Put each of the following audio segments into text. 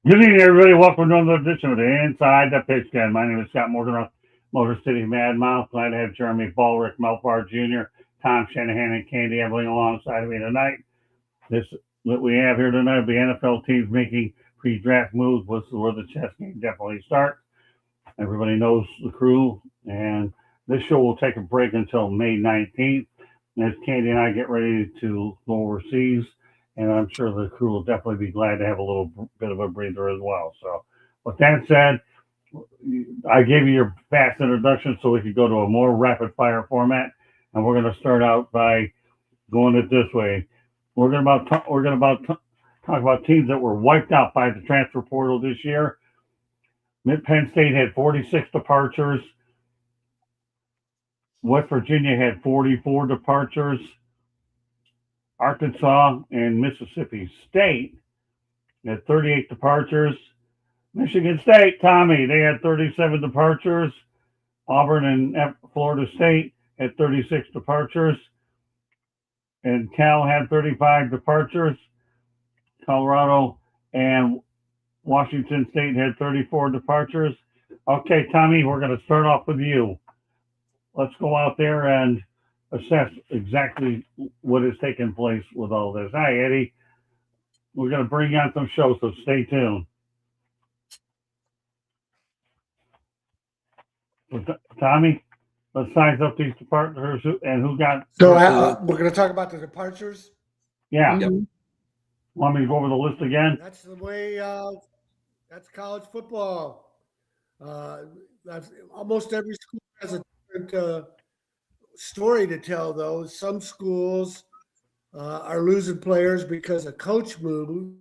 Good evening, everybody. Welcome to another edition of the Inside the Pitch Den. My name is Scott Morgan, Motor City Mad Mouth. Glad to have Jeremy Ballrick, Melfar Jr., Tom Shanahan, and Candy Eveling alongside of me tonight. This what we have here tonight will be NFL teams making pre-draft moves. This is where the chess game definitely starts. Everybody knows the crew, and this show will take a break until May 19th. As Candy and I get ready to go overseas, and I'm sure the crew will definitely be glad to have a little bit of a breather as well. So, with that said, I gave you your fast introduction so we could go to a more rapid fire format, and we're going to start out by going it this way. We're going to talk about teams that were wiped out by the transfer portal this year. Penn State had 46 departures. West Virginia had 44 departures. Arkansas and Mississippi State had 38 departures. Michigan State, Tommy, they had 37 departures. Auburn and Florida State had 36 departures. And Cal had 35 departures. Colorado and Washington State had 34 departures. Okay, Tommy, we're going to start off with you. Let's go out there and assess exactly what is taking place with all this. Hi, Eddie. We're going to bring you on some shows, so stay tuned. Tommy, let's size up these departures and who got. So we're going to talk about the departures? Yeah. Yep. Want me to go over the list again? That's the way, that's college football. That's almost every school has a different story to tell, though. Some schools are losing players because a coach moved,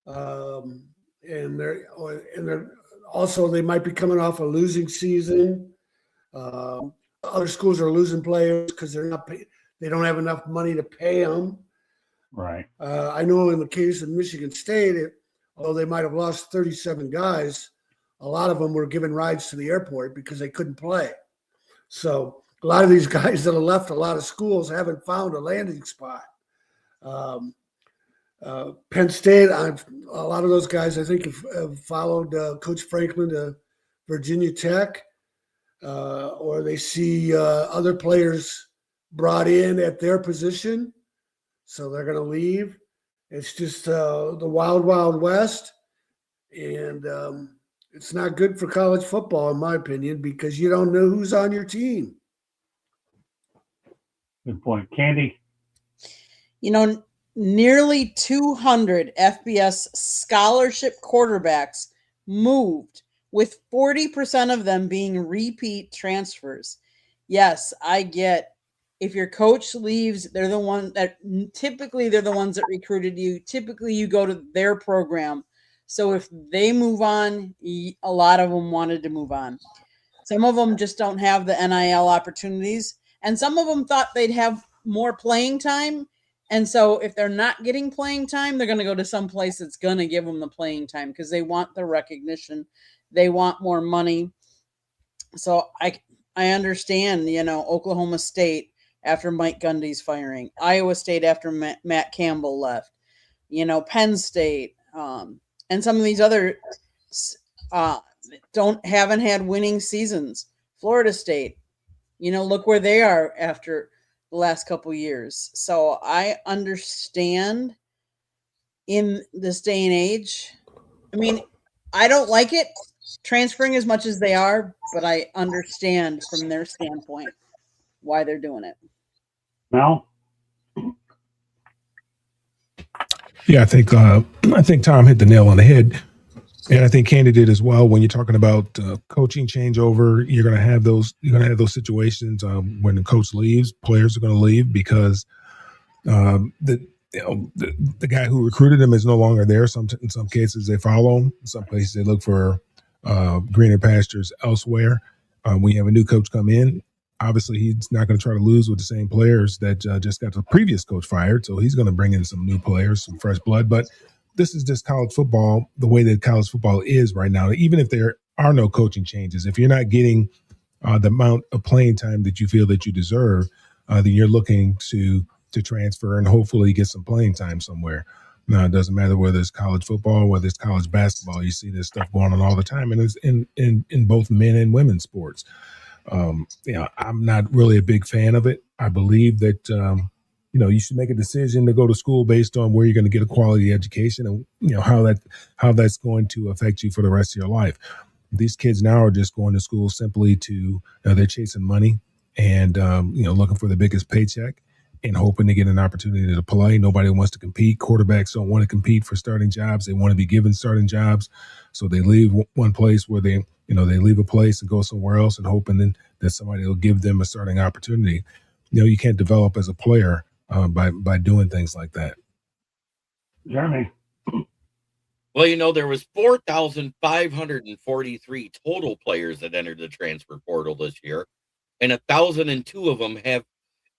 and they're also they might be coming off a losing season. Other schools are losing players because they don't have enough money to pay them. Right. I know in the case of Michigan State, although they might have lost 37 guys, a lot of them were given rides to the airport because they couldn't play. So a lot of these guys that have left a lot of schools haven't found a landing spot. Penn State, a lot of those guys I think have followed Coach Franklin to Virginia Tech, or they see other players brought in at their position, so they're going to leave. It's just the wild, wild west, and it's not good for college football, in my opinion, because you don't know who's on your team. Good point. Candy? Nearly 200 FBS scholarship quarterbacks moved, with 40% of them being repeat transfers. Yes, I get if your coach leaves, they're the ones that recruited you. Typically, you go to their program. So if they move on, a lot of them wanted to move on. Some of them just don't have the NIL opportunities. And some of them thought they'd have more playing time. And so if they're not getting playing time, they're going to go to some place that's going to give them the playing time because they want the recognition. They want more money. So I understand, Oklahoma State after Mike Gundy's firing, Iowa State after Matt Campbell left, Penn State, and some of these other haven't had winning seasons. Florida State, look where they are after the last couple years. So I understand in this day and age. I mean, I don't like it transferring as much as they are, but I understand from their standpoint why they're doing it. Mel? Yeah, I think Tom hit the nail on the head, and I think Candy did as well. When you're talking about coaching changeover, you're going to have those situations when the coach leaves, players are going to leave because the guy who recruited them is no longer there. In some cases, they follow him. In some places, they look for greener pastures elsewhere. When you have a new coach come in, obviously he's not going to try to lose with the same players that just got the previous coach fired. So he's going to bring in some new players, some fresh blood. But this is just college football, the way that college football is right now. Even if there are no coaching changes, if you're not getting the amount of playing time that you feel that you deserve, then you're looking to transfer and hopefully get some playing time somewhere. Now, it doesn't matter whether it's college football, whether it's college basketball. You see this stuff going on all the time, and it's in both men and women's sports. I'm not really a big fan of it. I believe that you should make a decision to go to school based on where you're going to get a quality education, and how that's going to affect you for the rest of your life. These kids now are just going to school simply to they're chasing money and looking for the biggest paycheck and hoping to get an opportunity to play. Nobody wants to compete. Quarterbacks don't want to compete for starting jobs. They want to be given starting jobs. So they leave one place where they leave a place and go somewhere else and hoping then that somebody will give them a starting opportunity. You can't develop as a player by doing things like that. Jeremy. Well, there was 4,543 total players that entered the transfer portal this year, and 1,002 of them have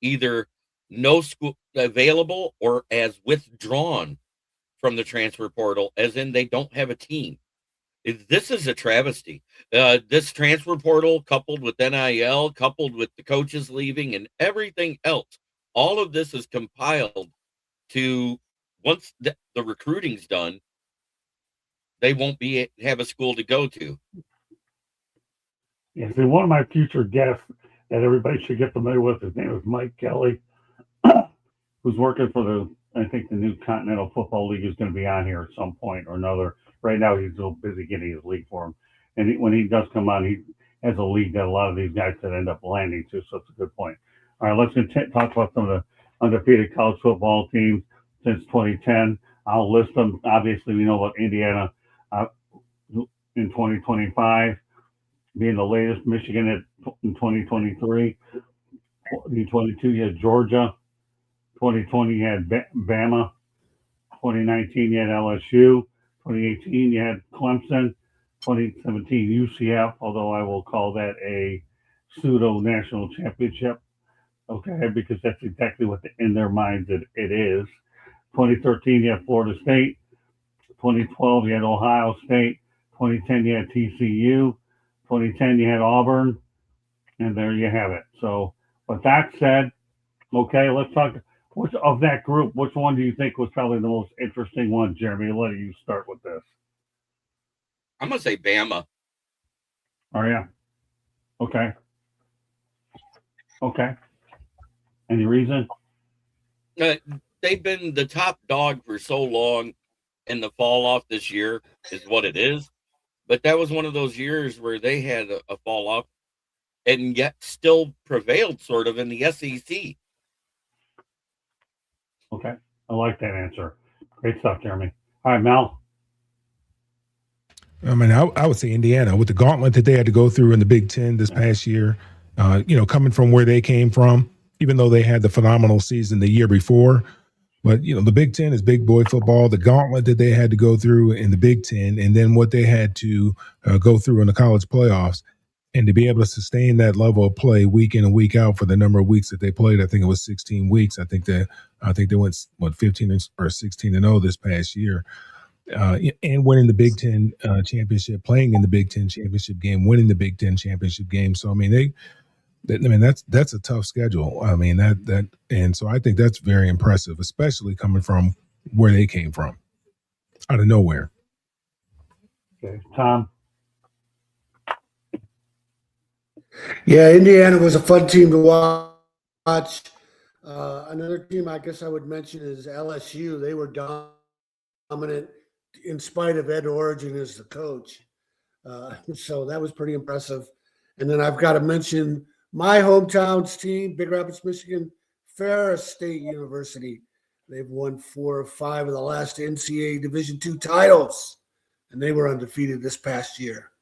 either no school available or as withdrawn from the transfer portal, as in they don't have a team. This is a travesty. This transfer portal, coupled with NIL, coupled with the coaches leaving and everything else, all of this is compiled to, once the recruiting's done, they won't have a school to go to. Yeah, see, one of my future guests that everybody should get familiar with, his name is Mike Kelly, who's working for I think the new Continental Football League is going to be on here at some point or another. Right now, he's so busy getting his league for him. And when he does come on, he has a league that a lot of these guys could end up landing to, so it's a good point. All right, let's talk about some of the undefeated college football teams since 2010. I'll list them. Obviously, we know about Indiana in 2025 being the latest, Michigan in 2023. 2022, you had Georgia. 2020, you had Bama. 2019, you had LSU. 2018, you had Clemson. 2017, UCF, although I will call that a pseudo national championship, okay, because that's exactly what in their minds it is. 2013, you had Florida State. 2012, you had Ohio State. 2010, you had TCU. 2010, you had Auburn. And there you have it. So, with that said, okay, let's talk. Which of that group, which one do you think was probably the most interesting one, Jeremy? I'll let you start with this. I'm going to say Bama. Oh, yeah. Okay. Okay. Any reason? They've been the top dog for so long, and the fall off this year is what it is. But that was one of those years where they had a fall off and yet still prevailed sort of in the SEC. Okay. I like that answer. Great stuff, Jeremy. All right, Mel. I mean, I would say Indiana with the gauntlet that they had to go through in the Big Ten this past year, coming from where they came from, even though they had the phenomenal season the year before. But, the Big Ten is big boy football, the gauntlet that they had to go through in the Big Ten, and then what they had to go through in the college playoffs. And to be able to sustain that level of play week in and week out for the number of weeks that they played, I think it was 16 weeks. I think they went 15 or 16-0 this past year, and winning the Big Ten championship, playing in the Big Ten championship game, winning the Big Ten championship game. So I mean, that's a tough schedule. I mean and so I think that's very impressive, especially coming from where they came from, out of nowhere. Okay, Tom. Yeah, Indiana was a fun team to watch. Another team I guess I would mention is LSU. They were dominant in spite of Ed Orgeron as the coach. So that was pretty impressive. And then I've got to mention my hometown's team, Big Rapids, Michigan, Ferris State University. They've won 4 or 5 of the last NCAA Division II titles, and they were undefeated this past year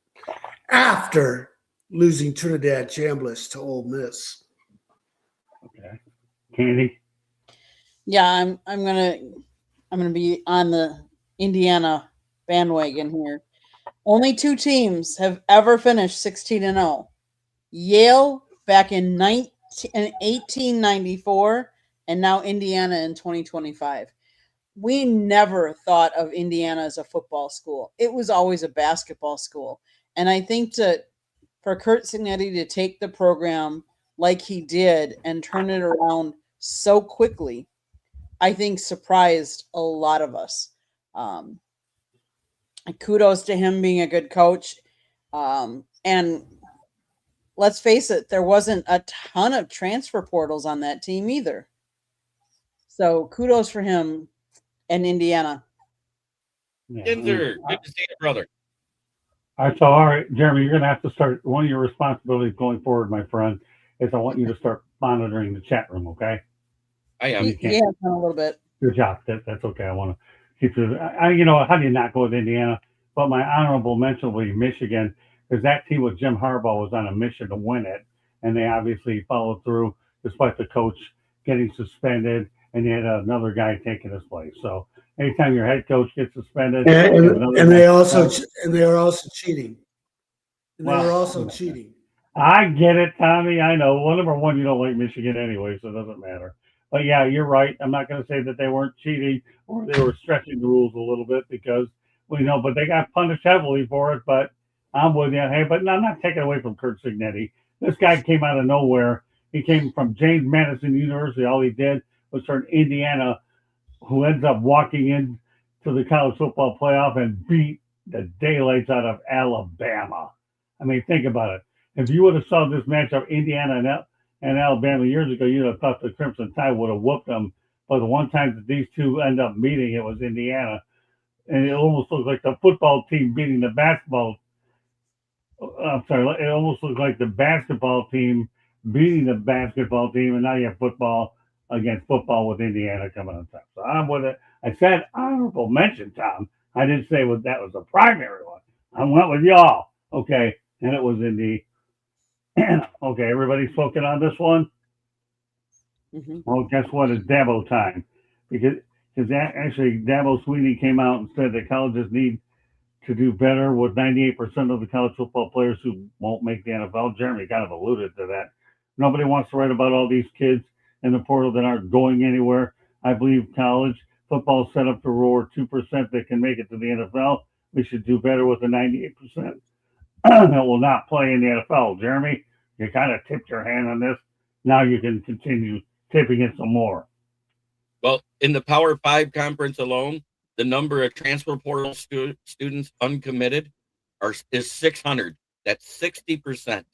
after losing Trinidad Chambliss to Ole Miss. Okay, Candy. Yeah, I'm gonna be on the Indiana bandwagon here. Only 2 teams have ever finished 16-0. Yale back in 1894, and now Indiana in 2025. We never thought of Indiana as a football school. It was always a basketball school. And I think for Curt Cignetti to take the program like he did and turn it around so quickly, I think, surprised a lot of us. Kudos to him being a good coach. And let's face it, there wasn't a ton of transfer portals on that team either. So kudos for him and Indiana. Yeah. Kinzer, good to see you, brother. All right, so all right, Jeremy, you're going to have to start. One of your responsibilities going forward, my friend, is I want you to start monitoring the chat room. Okay. I am. He has done a little bit. Good job. That's okay. I want to keep you. You know, how do you not go with Indiana? But my honorable mention will be Michigan, because that team with Jim Harbaugh was on a mission to win it, and they obviously followed through despite the coach getting suspended, and they had another guy taking his place. So anytime your head coach gets suspended, and they are also cheating. And they Wow. were also cheating. I get it, Tommy. I know. Well, number one, you don't like Michigan anyway, so it doesn't matter. But yeah, you're right. I'm not going to say that they weren't cheating or they were stretching the rules a little bit, because we know, but they got punished heavily for it. But I'm with you. Hey, but I'm not taking away from Kurt Signetti. This guy came out of nowhere. He came from James Madison University. All he did was turn Indiana, who ends up walking into the college football playoff, and beat the daylights out of Alabama. I mean, think about it. If you would have saw this matchup, Indiana and Alabama years ago, you'd have thought the Crimson Tide would have whooped them. But the one time that these two end up meeting, it was Indiana. And it almost looks like the football team beating the basketball. I'm sorry, it almost looks like the basketball team beating the basketball team, and now you have football against football with Indiana coming on top. So I'm with it. I said honorable mention, Tom. I didn't say that was the primary one. I went with y'all. Okay. And it was in the okay, everybody's focusing on this one. Mm-hmm. Well, guess what? It's Dabo time, because actually Dabo Swinney came out and said that colleges need to do better with 98% of the college football players who won't make the NFL. Jeremy kind of alluded to that. Nobody wants to write about all these kids in the portal that aren't going anywhere. I believe college football is set up to roar 2% that can make it to the NFL. We should do better with the 98% that will not play in the NFL. Jeremy, you kind of tipped your hand on this. Now you can continue tipping it some more. Well, in the Power 5 conference alone, the number of transfer portal students uncommitted is 600. That's 60%.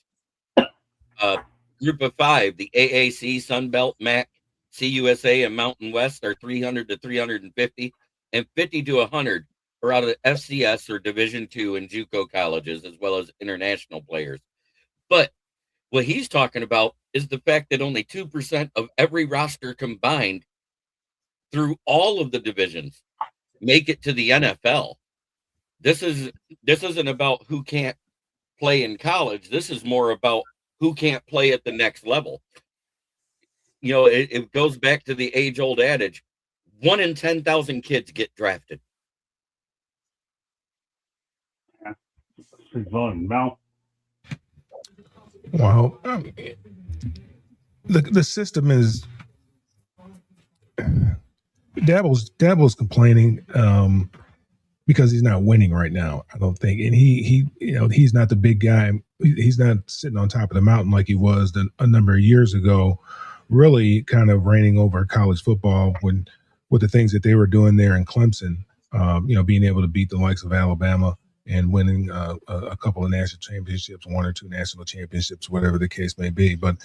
Group of 5, the AAC, Sunbelt, MAC, CUSA, and Mountain West are 300 to 350, and 50 to 100 are out of FCS or Division II and JUCO colleges, as well as international players. But what he's talking about is the fact that only 2% of every roster combined through all of the divisions make it to the NFL. This isn't about who can't play in college. This is more about who can't play at the next level. You know, it goes back to the age-old adage, 1 in 10,000 kids get drafted. Well, the system is Dabo's complaining because he's not winning right now, I don't think, and he's not the big guy. He's not sitting on top of the mountain like he was a number of years ago, really kind of reigning over college football with the things that they were doing there in Clemson. Being able to beat the likes of Alabama and winning a couple of national championships, 1 or 2 national championships, whatever the case may be. But,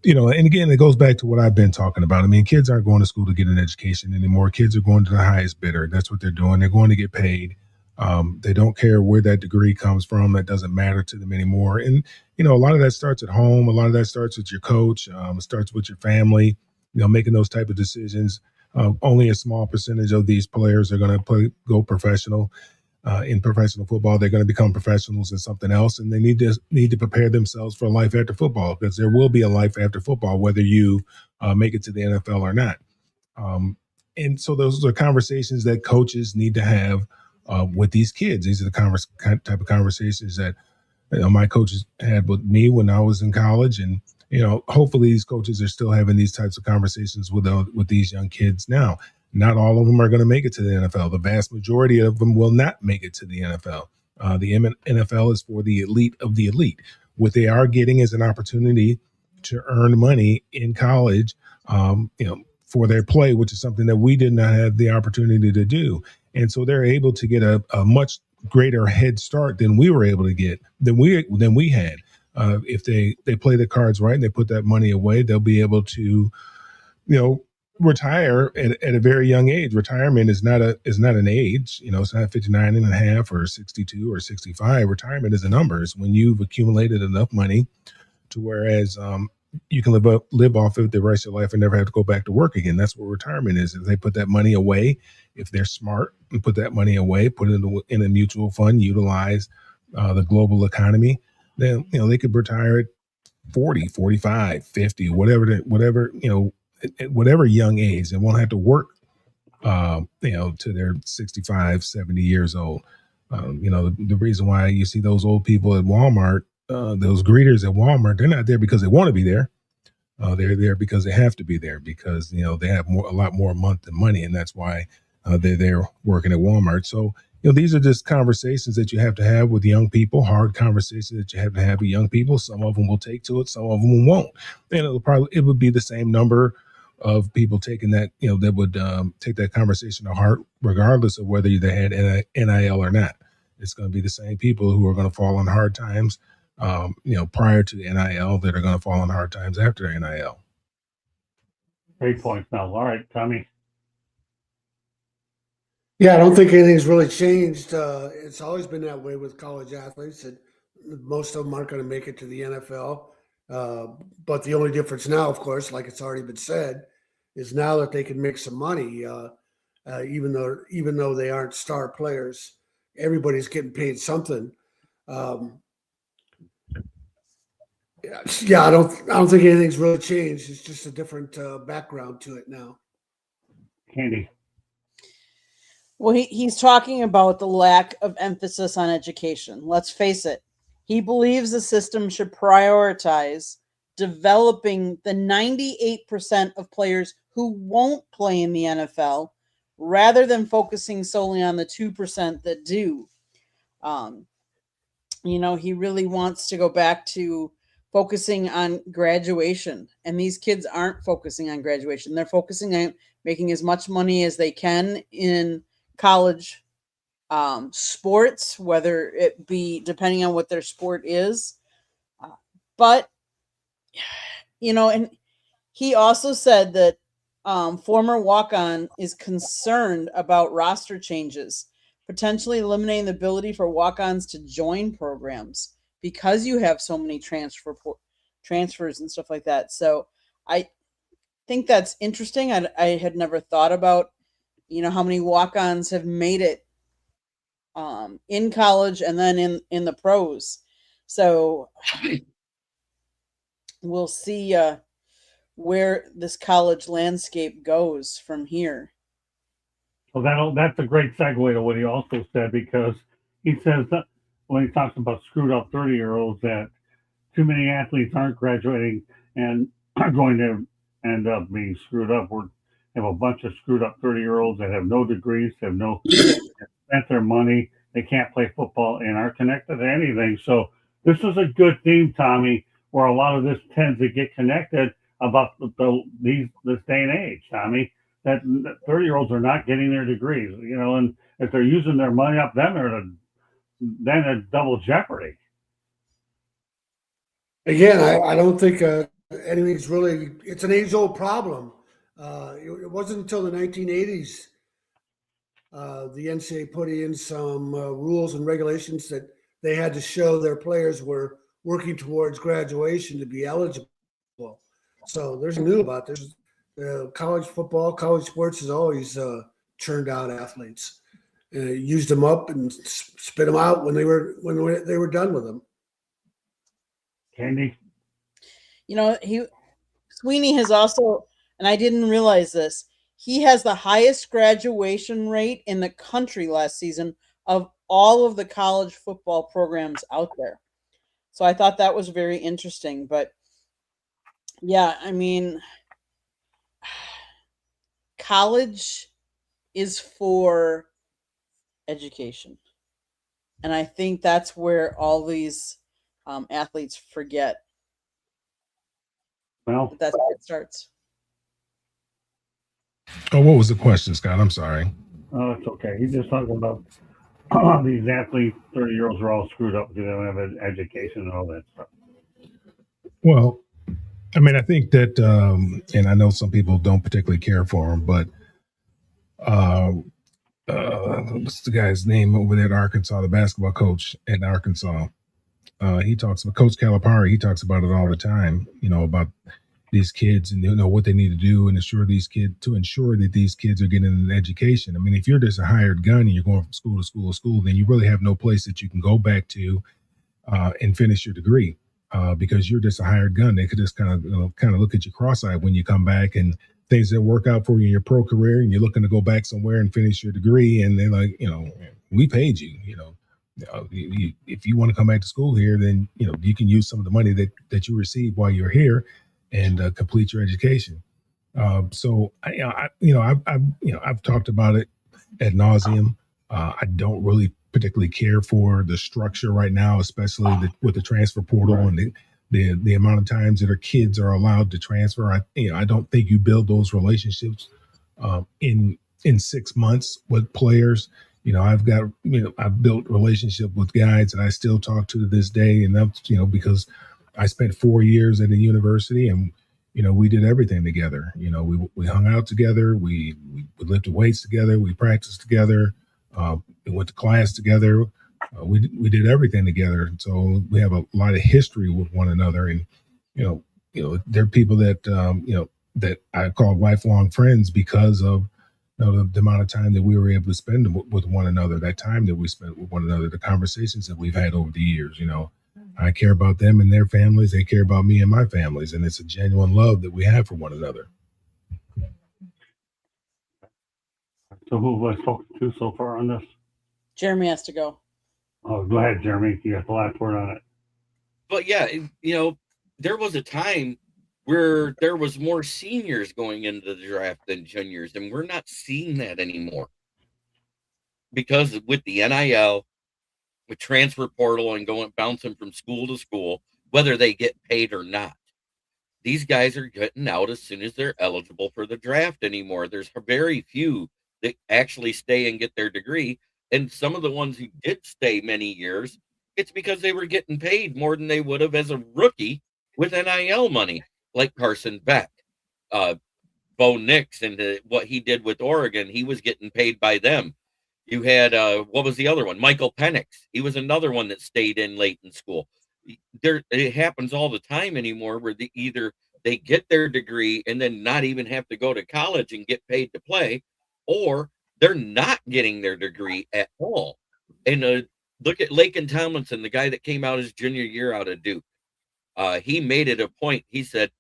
and again, it goes back to what I've been talking about. I mean, kids aren't going to school to get an education anymore. Kids are going to the highest bidder. That's what they're doing. They're going to get paid. They don't care where that degree comes from. That doesn't matter to them anymore. And, a lot of that starts at home. A lot of that starts with your coach. It starts with your family, making those type of decisions. Only a small percentage of these players are going to go professional. In professional football, they're going to become professionals in something else, and they need to prepare themselves for life after football, because there will be a life after football, whether you make it to the NFL or not. And so those are conversations that coaches need to have with these kids. These are the type of conversations that my coaches had with me when I was in college, and hopefully these coaches are still having these types of conversations with these young kids now. Not all of them are going to make it to the NFL. The vast majority of them will not make it to the NFL. The NFL is for the elite of the elite. What they are getting is an opportunity to earn money in college, for their play, which is something that we did not have the opportunity to do. And so they're able to get a much greater head start than we were able to get, than we had. If they play the cards right and they put that money away, they'll be able to, retire at a very young age. Retirement is not an age. It's not 59 and a half or 62 or 65. Retirement is a number. It's when you've accumulated enough money to whereas you can live off of the rest of your life and never have to go back to work again. That's what retirement is. If they put that money away, if they're smart and put that money away, put it in a mutual fund, utilize the global economy, then they could retire at 40, 45, 50, whatever at whatever young age. They won't have to work to their 65, 70 years old. The reason why you see those old people at Walmart, those greeters at Walmart, they're not there because they want to be there. They're there because they have to be there because they have a lot more a month than money, and that's why they're there working at Walmart. So these are just conversations that you have to have with young people, hard conversations that you have to have with young people. Some of them will take to it, some of them won't, and it would be the same number of people taking that that would take that conversation to heart, regardless of whether they had NIL or not. It's going to be the same people who are going to fall on hard times prior to NIL that are going to fall on hard times after NIL. Great points, Mel. All right, Tommy. Yeah, I don't think anything's really changed. It's always been that way with college athletes, and most of them aren't going to make it to the NFL. But the only difference now, of course, like it's already been said, is now that they can make some money, even though they aren't star players. Everybody's getting paid something. Yeah, I don't think anything's really changed. It's just a different background to it now. Candy. Well, he's talking about the lack of emphasis on education. Let's face it. He believes the system should prioritize developing the 98% of players who won't play in the NFL rather than focusing solely on the 2% that do. He really wants to go back to focusing on graduation, and these kids aren't focusing on graduation. They're focusing on making as much money as they can in college sports, whether it be depending on what their sport is. But and he also said that former walk-on is concerned about roster changes, potentially eliminating the ability for walk-ons to join programs because you have so many transfers and stuff like that. So I think that's interesting. I had never thought about, how many walk-ons have made it in college and then in the pros. So we'll see where this college landscape goes from here. Well, that's a great segue to what he also said, because he says that when he talks about screwed up 30-year-olds, that too many athletes aren't graduating and are going to end up being screwed up. We have a bunch of screwed up 30-year-olds that have no degrees, have spent their money, they can't play football and aren't connected to anything. So this is a good theme, Tommy, where a lot of this tends to get connected about this day and age, Tommy. That 30-year-olds are not getting their degrees, and if they're using their money up, then it's double jeopardy. Again, I don't think anything's really. It's an age-old problem. It wasn't until the 1980s the NCAA put in some rules and regulations that they had to show their players were working towards graduation to be eligible. So there's new about this. College football, college sports has always churned out athletes, used them up and spit them out when they were done with them. Candy. Swinney has also, and I didn't realize this, he has the highest graduation rate in the country last season of all of the college football programs out there. So I thought that was very interesting. But yeah, college is for education. And I think that's where all these athletes forget. Well, that's where it starts. Oh, what was the question, Scott? I'm sorry. Oh, it's okay. He's just talking about these athletes, 30-year-olds are all screwed up because they don't have an education and all that stuff. Well, I mean, I think that, and I know some people don't particularly care for him, but uh, what's the guy's name over there at Arkansas, the basketball coach at Arkansas? He talks about Coach Calipari. He talks about it all the time. About these kids and what they need to do and ensure that these kids are getting an education. I mean, if you're just a hired gun and you're going from school to school to school, then you really have no place that you can go back to and finish your degree. Because you're just a hired gun. They could just kind of look at you cross-eyed when you come back and things that work out for you in your pro career, and you're looking to go back somewhere and finish your degree, and they're like, we paid you. If you want to come back to school here, then you can use some of the money that you received while you're here and complete your education. So I've talked about it ad nauseum. I don't really particularly care for the structure right now, especially with the transfer portal and the amount of times that our kids are allowed to transfer. I don't think you build those relationships in 6 months with players. I've built relationship with guys that I still talk to this day, and that's because I spent 4 years at a university, and we did everything together. We hung out together, we lifted weights together, we practiced together. We went to class together. We did everything together. So we have a lot of history with one another. And there are people that that I call lifelong friends because of the amount of time that we were able to spend with one another. That time that we spent with one another, the conversations that we've had over the years. I care about them and their families. They care about me and my families, and it's a genuine love that we have for one another. So who have I spoken to so far on this? Jeremy has to go. Oh, go ahead, Jeremy. You got the last word on it. But yeah, there was a time where there was more seniors going into the draft than juniors, and we're not seeing that anymore. Because with the NIL, with transfer portal and bouncing from school to school, whether they get paid or not, these guys are getting out as soon as they're eligible for the draft anymore. There's very few that actually stay and get their degree. And some of the ones who did stay many years, it's because they were getting paid more than they would have as a rookie with NIL money, like Carson Beck, Bo Nix, and what he did with Oregon. He was getting paid by them. You had, what was the other one? Michael Penix. He was another one that stayed in late in school. It happens all the time anymore where either they get their degree and then not even have to go to college and get paid to play, or they're not getting their degree at all. And look at Laken Tomlinson, the guy that came out his junior year out of Duke. He made it a point. He said,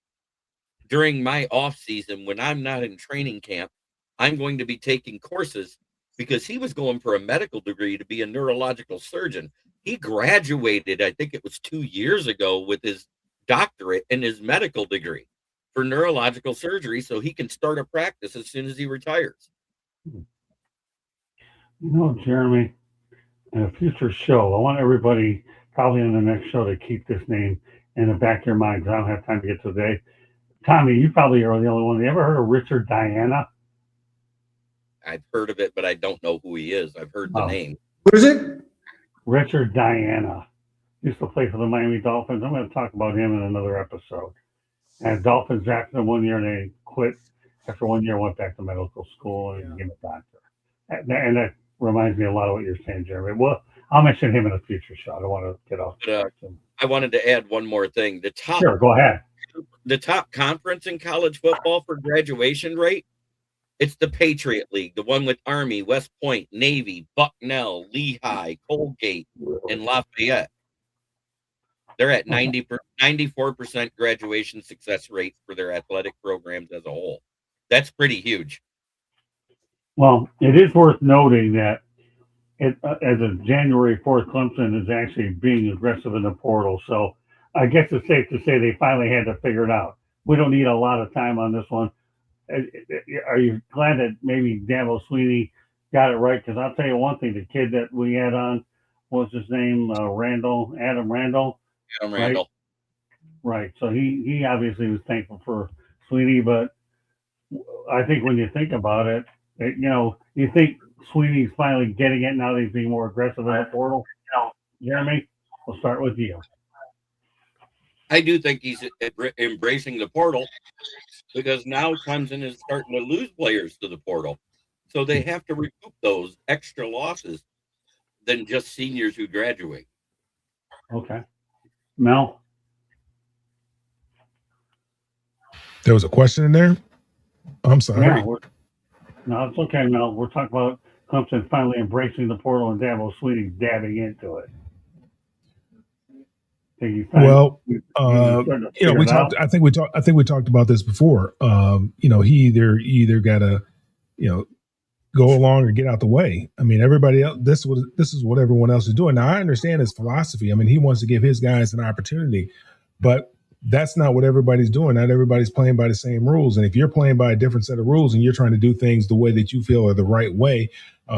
during my off season, when I'm not in training camp, I'm going to be taking courses, because he was going for a medical degree to be a neurological surgeon. He graduated, I think it was 2 years ago, with his doctorate and his medical degree for neurological surgery, so he can start a practice as soon as he retires. Jeremy, in a future show, I want everybody probably in the next show to keep this name in the back of your mind, because I don't have time to get to today. Tommy, you probably are the only one. You ever heard of Richard Diana? I've heard of it, but I don't know who he is. I've heard the name. What is it? Richard Diana. Used to play for the Miami Dolphins. I'm going to talk about him in another episode. And Dolphins drafted him 1 year, and they quit. After 1 year, went back to medical school and became a doctor. And that reminds me a lot of what you're saying, Jeremy. Well, I'll mention him in a future show. I don't want to get off. I wanted to add one more thing. Sure, go ahead. The top conference in college football for graduation rate, it's the Patriot League, the one with Army, West Point, Navy, Bucknell, Lehigh, Colgate, and Lafayette. They're at 94% graduation success rate for their athletic programs as a whole. That's pretty huge. Well, it is worth noting that as of January 4th, Clemson is actually being aggressive in the portal. So I guess it's safe to say they finally had to figure it out. We don't need a lot of time on this one. Are you glad that maybe Dabo Swinney got it right? Because I'll tell you one thing, the kid that we had on, what's his name? Adam Randall. Adam Randall. Right. So he obviously was thankful for Swinney, but I think when you think about it, you think Swinney's finally getting it now that he's being more aggressive in the portal. Jeremy, we'll start with you. I do think he's embracing the portal because now Clemson is starting to lose players to the portal. So they have to recoup those extra losses than just seniors who graduate. Okay. Mel? There was a question in there? I'm sorry. Yeah, no, it's okay, Mel. We're talking about Clemson finally embracing the portal and Dabo Swinney dabbing into it. Well, we talked. I think we talked about this before. He either got to, go along or get out the way. I mean, everybody else. This is what everyone else is doing. Now, I understand his philosophy. I mean, he wants to give his guys an opportunity, but that's not what everybody's doing. Not everybody's playing by the same rules. And if you're playing by a different set of rules and you're trying to do things the way that you feel are the right way,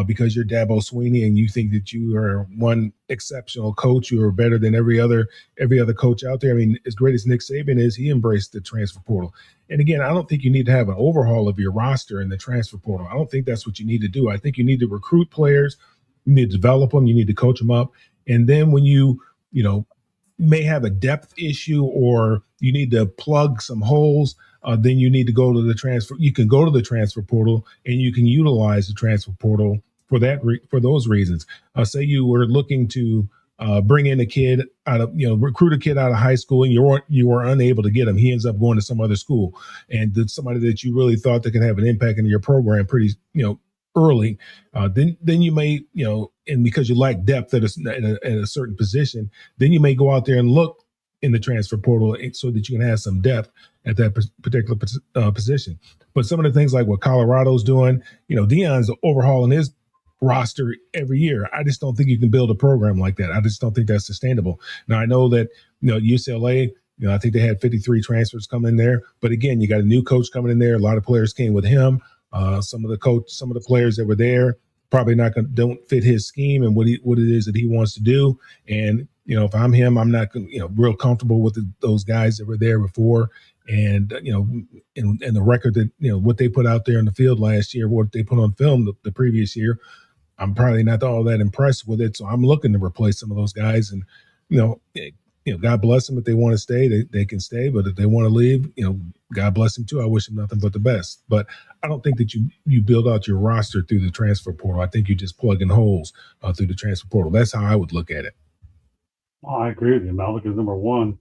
because you're Dabo Swinney and you think that you are one exceptional coach, you are better than every other coach out there. I mean, as great as Nick Saban is, he embraced the transfer portal. And again, I don't think you need to have an overhaul of your roster in the transfer portal. I don't think that's what you need to do. I think you need to recruit players, you need to develop them, you need to coach them up. And then when you may have a depth issue or you need to plug some holes, then you need to go to the transfer. You can go to the transfer portal and you can utilize the transfer portal for for those reasons. Say you were looking to bring in a kid out of, recruit a kid out of high school and you were unable to get him. He ends up going to some other school, and somebody that you really thought that could have an impact in your program pretty, early, then you may, and because you lack depth at a certain position, then you may go out there and look in the transfer portal so that you can have some depth at that particular position. But some of the things like what Colorado's doing, Deion's overhauling his roster every year. I just don't think you can build a program like that. I just don't think that's sustainable. Now, I know that, UCLA, I think they had 53 transfers come in there. But again, you got a new coach coming in there. A lot of players came with him. Some of the players that were there probably don't fit his scheme and what it is that he wants to do. And if I'm him, I'm not real comfortable with those guys that were there before. And and the record that what they put out there in the field last year, what they put on film the previous year, I'm probably not all that impressed with it. So I'm looking to replace some of those guys. And God bless them. If they want to stay, they can stay. But if they want to leave, God bless them too. I wish them nothing but the best. But I don't think that you build out your roster through the transfer portal. I think you just plug in holes through the transfer portal. That's how I would look at it. Well, I agree with you, Mel, because number one,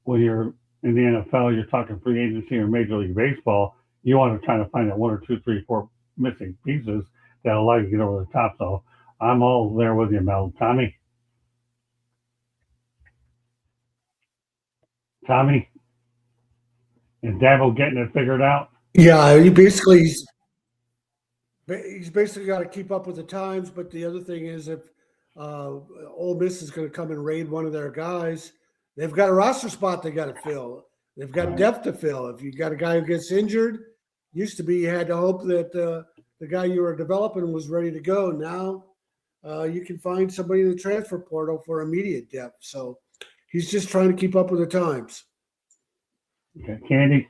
when you're in the NFL, you're talking free agency or Major League Baseball, you want to try to find that 1 or 2, 3, 4 missing pieces that allow you to get over the top. So I'm all there with you, Mel. Tommy? Is Dabo getting it figured out? Yeah, he's basically got to keep up with the times. But the other thing is, if Ole Miss is going to come and raid one of their guys, they've got a roster spot they got to fill. They've got depth to fill. If you got a guy who gets injured, used to be you had to hope that the guy you were developing was ready to go. Now you can find somebody in the transfer portal for immediate depth. So he's just trying to keep up with the times. Okay, Candy?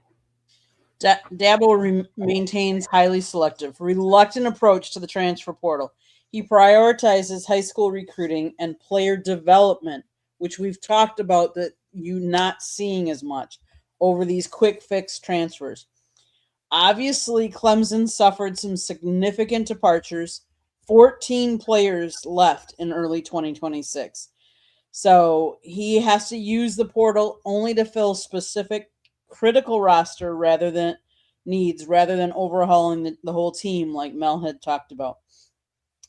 Dabo maintains highly selective, reluctant approach to the transfer portal. He prioritizes high school recruiting and player development, which we've talked about that you not seeing as much over these quick fix transfers. Obviously, Clemson suffered some significant departures, 14 players left in early 2026. So he has to use the portal only to fill specific critical roster rather than overhauling the whole team like Mel had talked about.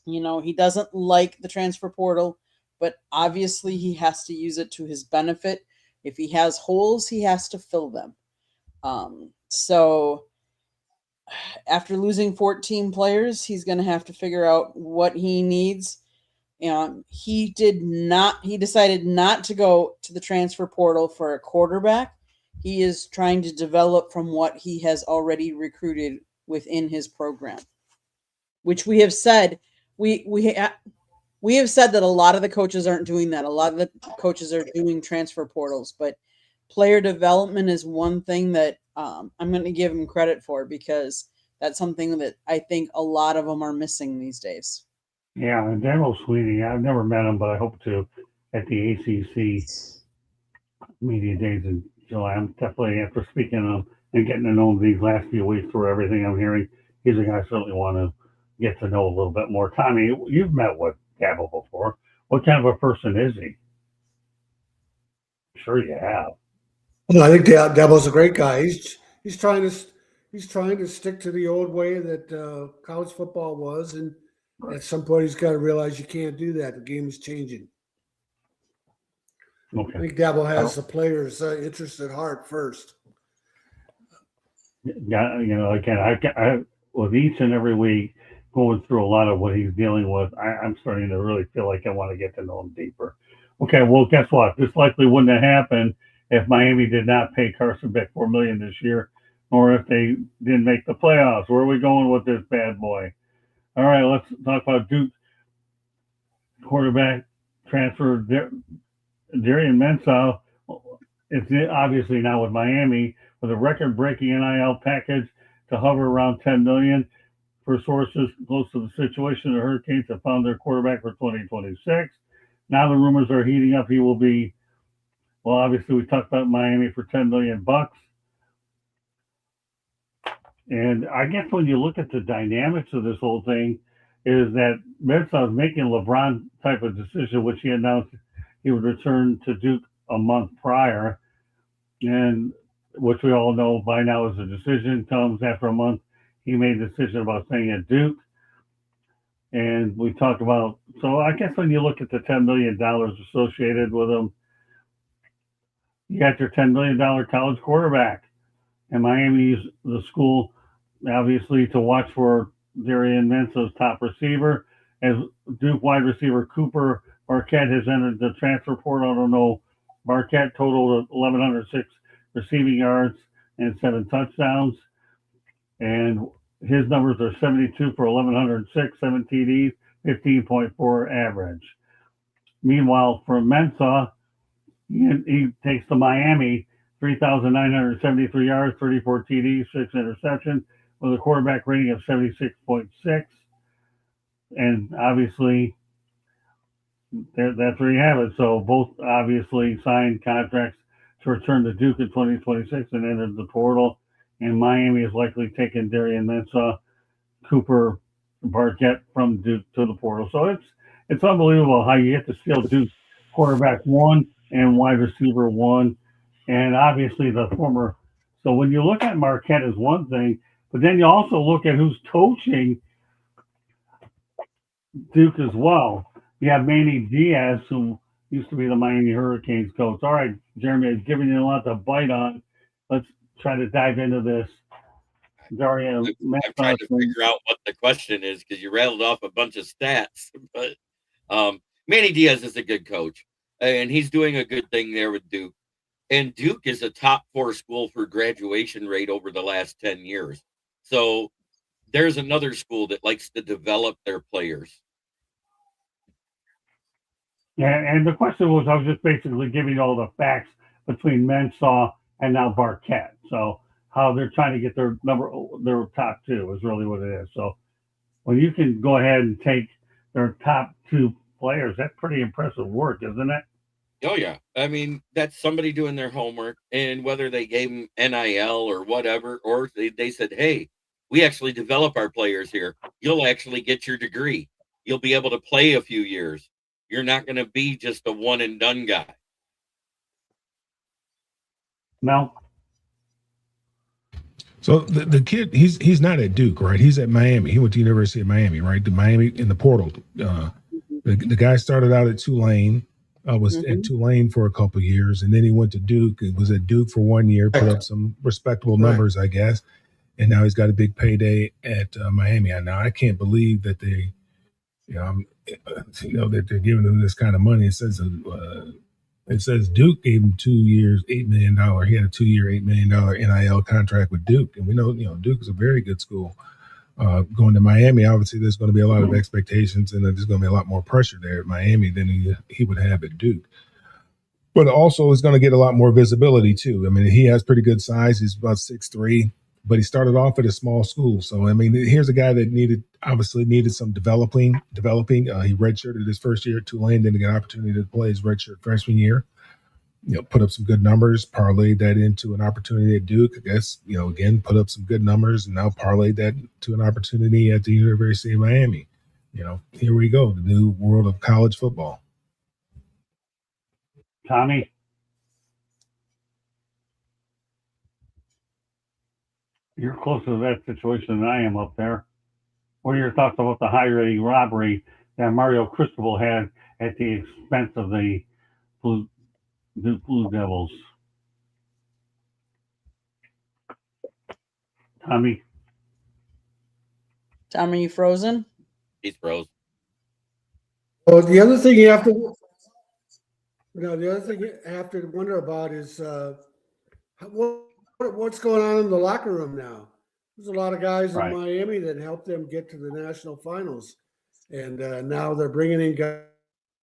He doesn't like the transfer portal, but obviously he has to use it to his benefit. If he has holes, he has to fill them. So after losing 14 players, he's going to have to figure out what he needs. He decided not to go to the transfer portal for a quarterback. He is trying to develop from what he has already recruited within his program, which we have said we have said that a lot of the coaches aren't doing that. A lot of the coaches are doing transfer portals, but player development is one thing that I'm going to give him credit for, because that's something that I think a lot of them are missing these days. Yeah, and Dabo Swinney, I've never met him, but I hope to at the ACC media days in July. I'm definitely, after speaking to him and getting to know him these last few weeks through everything I'm hearing, he's a guy I certainly want to get to know a little bit more. Tommy, you've met with Dabo before. What kind of a person is he? I'm sure you have. Well, I think Dabo's a great guy. He's trying to stick to the old way that college football was, and at some point he's got to realize you can't do that. The game is changing. Okay. I think Dabo has the players' interest at heart first. Yeah, again, I with each and every week going through a lot of what he's dealing with, I'm starting to really feel like I want to get to know him deeper. Okay, well, guess what? This likely wouldn't have happened if Miami did not pay Carson Beck $4 million this year, or if they didn't make the playoffs. Where are we going with this bad boy? All right, let's talk about Duke quarterback transfer. Darian Mensah is obviously now with Miami with a record-breaking NIL package to hover around $10 million. For sources close to the situation, the Hurricanes have found their quarterback for 2026. Now the rumors are heating up. He will be, well, obviously we talked about Miami for $10 million bucks. And I guess when you look at the dynamics of this whole thing, is that Mensah is making LeBron type of decision, which he announced he would return to Duke a month prior, and which we all know by now is a decision comes after a month. He made a decision about staying at Duke. And we talked about, so I guess when you look at the $10 million associated with him, you got your $10 million college quarterback. And Miami's the school, obviously, to watch for Darian Mensah's top receiver. As Duke wide receiver Cooper Marquette has entered the transfer portal. I don't know. Marquette totaled 1,106 receiving yards and 7 touchdowns. And his numbers are 72 for 1,106, 7 TDs, 15.4 average. Meanwhile, for Mensah, he takes to Miami 3,973 yards, 34 TDs, 6 interceptions, with a quarterback rating of 76.6. And obviously, that's where you have it. So both obviously signed contracts to return to Duke in 2026 and entered the portal. And Miami is likely taking Darian Mensah, Cooper Marquette from Duke to the portal. So it's unbelievable how you get to steal Duke's quarterback 1 and wide receiver 1. And obviously the former. So when you look at Marquette is one thing, but then you also look at who's coaching Duke as well. You have Manny Diaz, who used to be the Miami Hurricanes coach. All right, Jeremy, I've given you a lot to bite on. Let's try to dive into this. Daria, I'm trying to figure out what the question is because you rattled off a bunch of stats. But Manny Diaz is a good coach, and he's doing a good thing there with Duke. And Duke is a top 4 school for graduation rate over the last 10 years. So there's another school that likes to develop their players. Yeah, and the question was, I was just basically giving all the facts between Mensah and now Marquette. So how they're trying to get their top 2 is really what it is. So when you can go ahead and take their top 2 players, that's pretty impressive work, isn't it? Oh, yeah. I mean, that's somebody doing their homework, and whether they gave them NIL or whatever, or they said, hey, we actually develop our players here. You'll actually get your degree. You'll be able to play a few years. You're not going to be just a one and done guy. No. So the kid, he's not at Duke, right? He's at Miami. He went to University of Miami, right? The Miami in the portal. The guy started out at Tulane. Was at Tulane for a couple of years, and then he went to Duke. It was at Duke for 1 year, put up some respectable numbers, I guess, and now he's got a big payday at Miami. Now I can't believe that they, that they're giving him this kind of money. It says Duke gave him 2 years, $8 million. He had a 2-year, $8 million NIL contract with Duke, and we know Duke is a very good school. Going to Miami, obviously, there's going to be a lot of expectations, and there's going to be a lot more pressure there at Miami than he would have at Duke. But also is going to get a lot more visibility too. I mean, he has pretty good size. He's about 6'3", but he started off at a small school. So, I mean, here's a guy that obviously needed some developing. He redshirted his first year at Tulane, then he got an opportunity to play his redshirt freshman year. Put up some good numbers, parlayed that into an opportunity at Duke. I guess, again, put up some good numbers, and now parlayed that to an opportunity at the University of Miami. Here we go, the new world of college football. Tommy, you're closer to that situation than I am up there. What are your thoughts about the highway robbery that Mario Cristobal had at the expense of the Blue Devils? Tommy, Tom, are you frozen? He's frozen. Well, the other thing you have to wonder about is what's going on in the locker room now. There's a lot of guys Right. in Miami that helped them get to the national finals, and now they're bringing in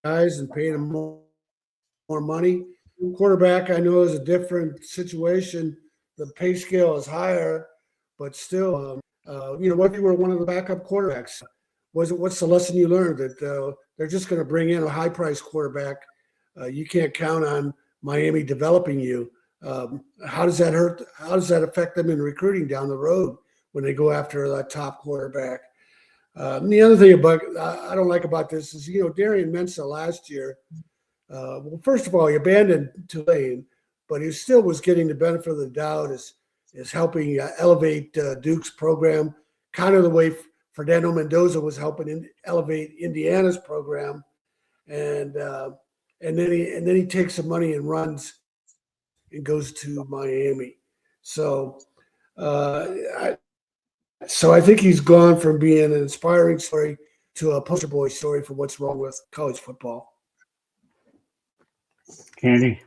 guys and paying them more money. Quarterback, I know, is a different situation. The pay scale is higher, but still, what if you were one of the backup quarterbacks? What's the lesson you learned? That they're just going to bring in a high-priced quarterback. You can't count on Miami developing you. How does that hurt? How does that affect them in recruiting down the road when they go after that top quarterback? And the other thing I don't like about this is, Darian Mensah last year, well, first of all, he abandoned Tulane, but he still was getting the benefit of the doubt as helping elevate Duke's program, kind of the way Fernando Mendoza was helping elevate Indiana's program. And then he takes some money and runs and goes to Miami. So I think he's gone from being an inspiring story to a poster boy story for what's wrong with college football. Candy.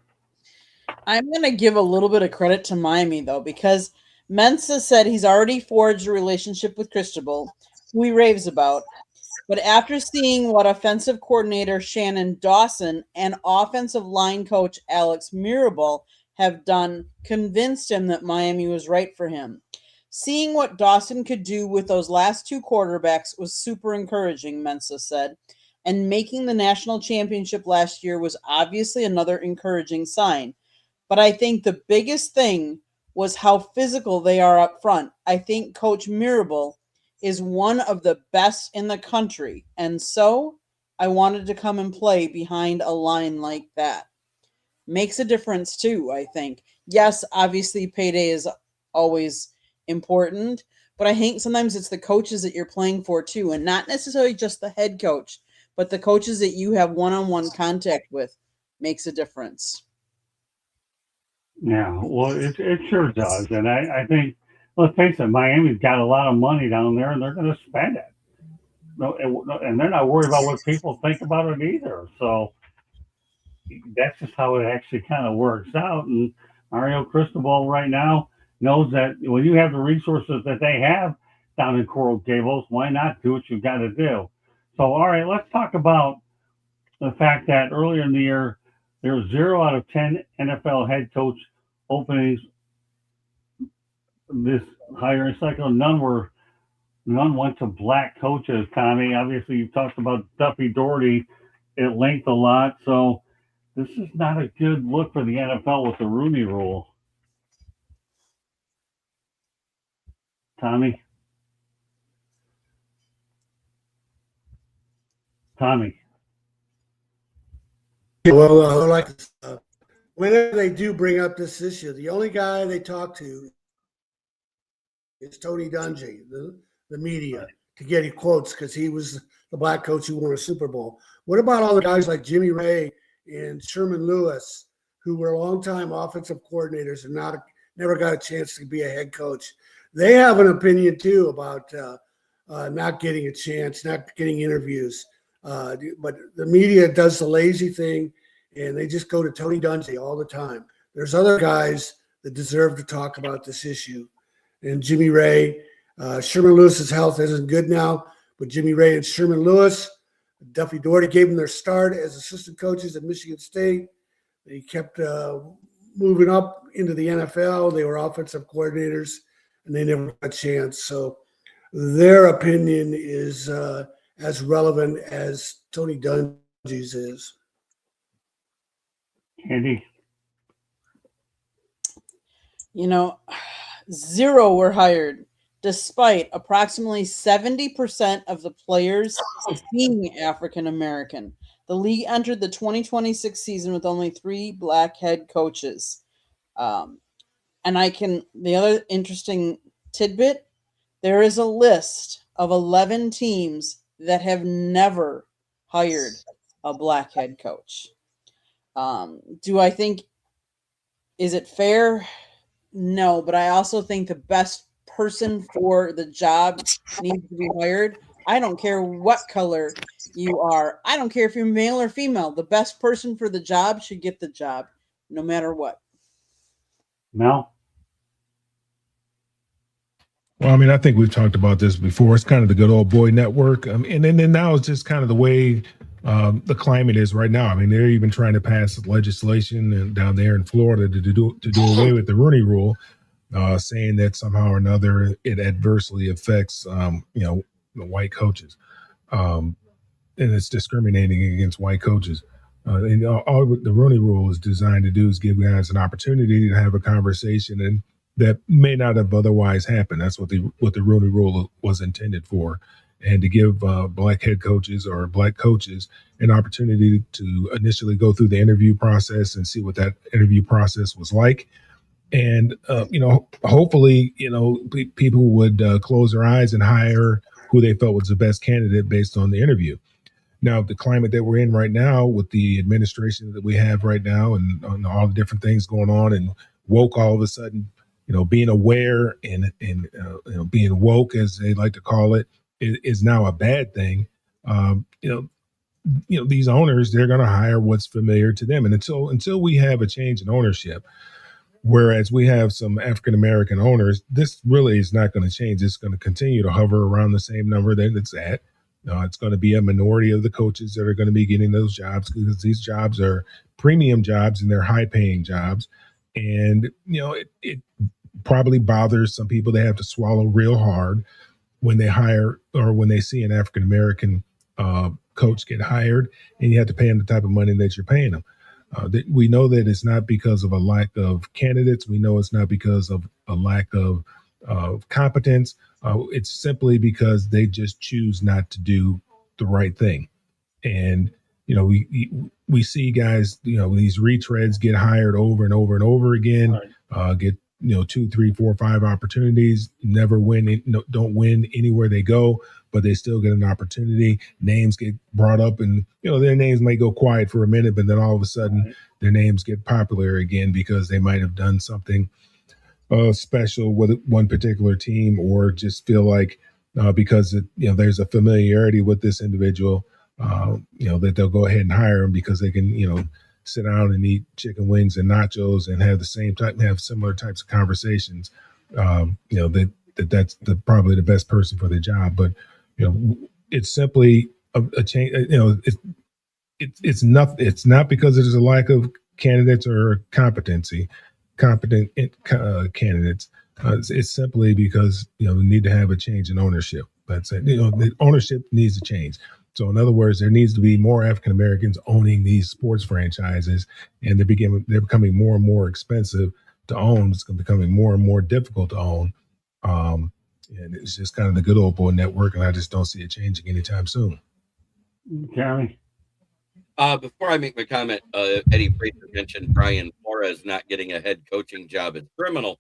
I'm going to give a little bit of credit to Miami, though, because Mensah said he's already forged a relationship with Cristobal, who he raves about. But after seeing what offensive coordinator Shannon Dawson and offensive line coach Alex Mirabal have done, convinced him that Miami was right for him. Seeing what Dawson could do with those last two quarterbacks was super encouraging, Mensah said. And making the national championship last year was obviously another encouraging sign. But I think the biggest thing was how physical they are up front. I think Coach Mirabal is one of the best in the country. And so I wanted to come and play behind a line like that. Makes a difference too, I think. Yes, obviously payday is always important, but I think sometimes it's the coaches that you're playing for too, and not necessarily just the head coach, but the coaches that you have one-on-one contact with makes a difference. Yeah, well, it sure does. And I think, let's face it, Miami's got a lot of money down there, and they're going to spend it. And they're not worried about what people think about it either. So that's just how it actually kind of works out. And Mario Cristobal right now knows that when you have the resources that they have down in Coral Gables, why not do what you've got to do? So, all right, let's talk about the fact that earlier in the year, there were 0 out of 10 NFL head coach openings this hiring cycle. None went to black coaches, Tommy. Obviously, you've talked about Duffy Doherty at length a lot. So this is not a good look for the NFL with the Rooney Rule. Tommy? Well, whenever they do bring up this issue, the only guy they talk to is Tony Dungy, the media, to get his quotes because he was the black coach who won a Super Bowl. What about all the guys like Jimmy Ray and Sherman Lewis, who were longtime offensive coordinators and never got a chance to be a head coach? They have an opinion too about not getting a chance, not getting interviews. But the media does the lazy thing, and they just go to Tony Dungy all the time. There's other guys that deserve to talk about this issue. And Jimmy Ray, Sherman Lewis's health isn't good now, but Jimmy Ray and Sherman Lewis, Duffy Doherty gave them their start as assistant coaches at Michigan State. They kept moving up into the NFL. They were offensive coordinators, and they never got a chance. So their opinion is as relevant as Tony Dungy's is. Andy? You know, 0 were hired, despite approximately 70% of the players being African American. The league entered the 2026 season with only 3 black head coaches. And the other interesting tidbit, there is a list of 11 teams that have never hired a black head coach. Do I think, is it fair? No, but I also think the best person for the job needs to be hired. I don't care what color you are. I don't care if you're male or female. The best person for the job should get the job, no matter what. Mel? Well, I mean, I think we've talked about this before. It's kind of the good old boy network. And then now it's just kind of the way the climate is right now. I mean, they're even trying to pass legislation down there in Florida to do away with the Rooney Rule, saying that somehow or another it adversely affects, the white coaches. And it's discriminating against white coaches. And all the Rooney Rule is designed to do is give guys an opportunity to have a conversation and that may not have otherwise happened. That's what the Rooney Rule was intended for, and to give black head coaches or black coaches an opportunity to initially go through the interview process and see what that interview process was like. And, hopefully, people would close their eyes and hire who they felt was the best candidate based on the interview. Now, the climate that we're in right now with the administration that we have right now and all the different things going on and woke all of a sudden, being aware and being woke, as they like to call it, is now a bad thing. These owners, they're going to hire what's familiar to them. And until we have a change in ownership, whereas we have some African-American owners, this really is not going to change. It's going to continue to hover around the same number that it's at. It's going to be a minority of the coaches that are going to be getting those jobs because these jobs are premium jobs and they're high-paying jobs. And, it probably bothers some people. They have to swallow real hard when they hire or when they see an African-American coach get hired, and you have to pay them the type of money that you're paying them. We know that it's not because of a lack of candidates. We know it's not because of a lack of competence. It's simply because they just choose not to do the right thing. And, we see guys, these retreads get hired over and over and over again, right. Get 2, 3, 4, 5 opportunities, never win, don't win anywhere they go, but they still get an opportunity. Names get brought up and, their names might go quiet for a minute, but then all of a sudden right. Their names get popular again because they might have done something special with one particular team, or just feel like because there's a familiarity with this individual, that they'll go ahead and hire them because they can, sit down and eat chicken wings and nachos and have similar types of conversations. That's probably the best person for the job. But it's simply a change. It's not because there's a lack of candidates or competent candidates. It's simply because we need to have a change in ownership. That's it. The ownership needs to change. So in other words, there needs to be more African Americans owning these sports franchises, and they're becoming more and more expensive to own. It's becoming more and more difficult to own. And it's just kind of the good old boy network, and I just don't see it changing anytime soon. Jeremy? Before I make my comment, Eddie Fraser mentioned Brian Flores not getting a head coaching job as criminal.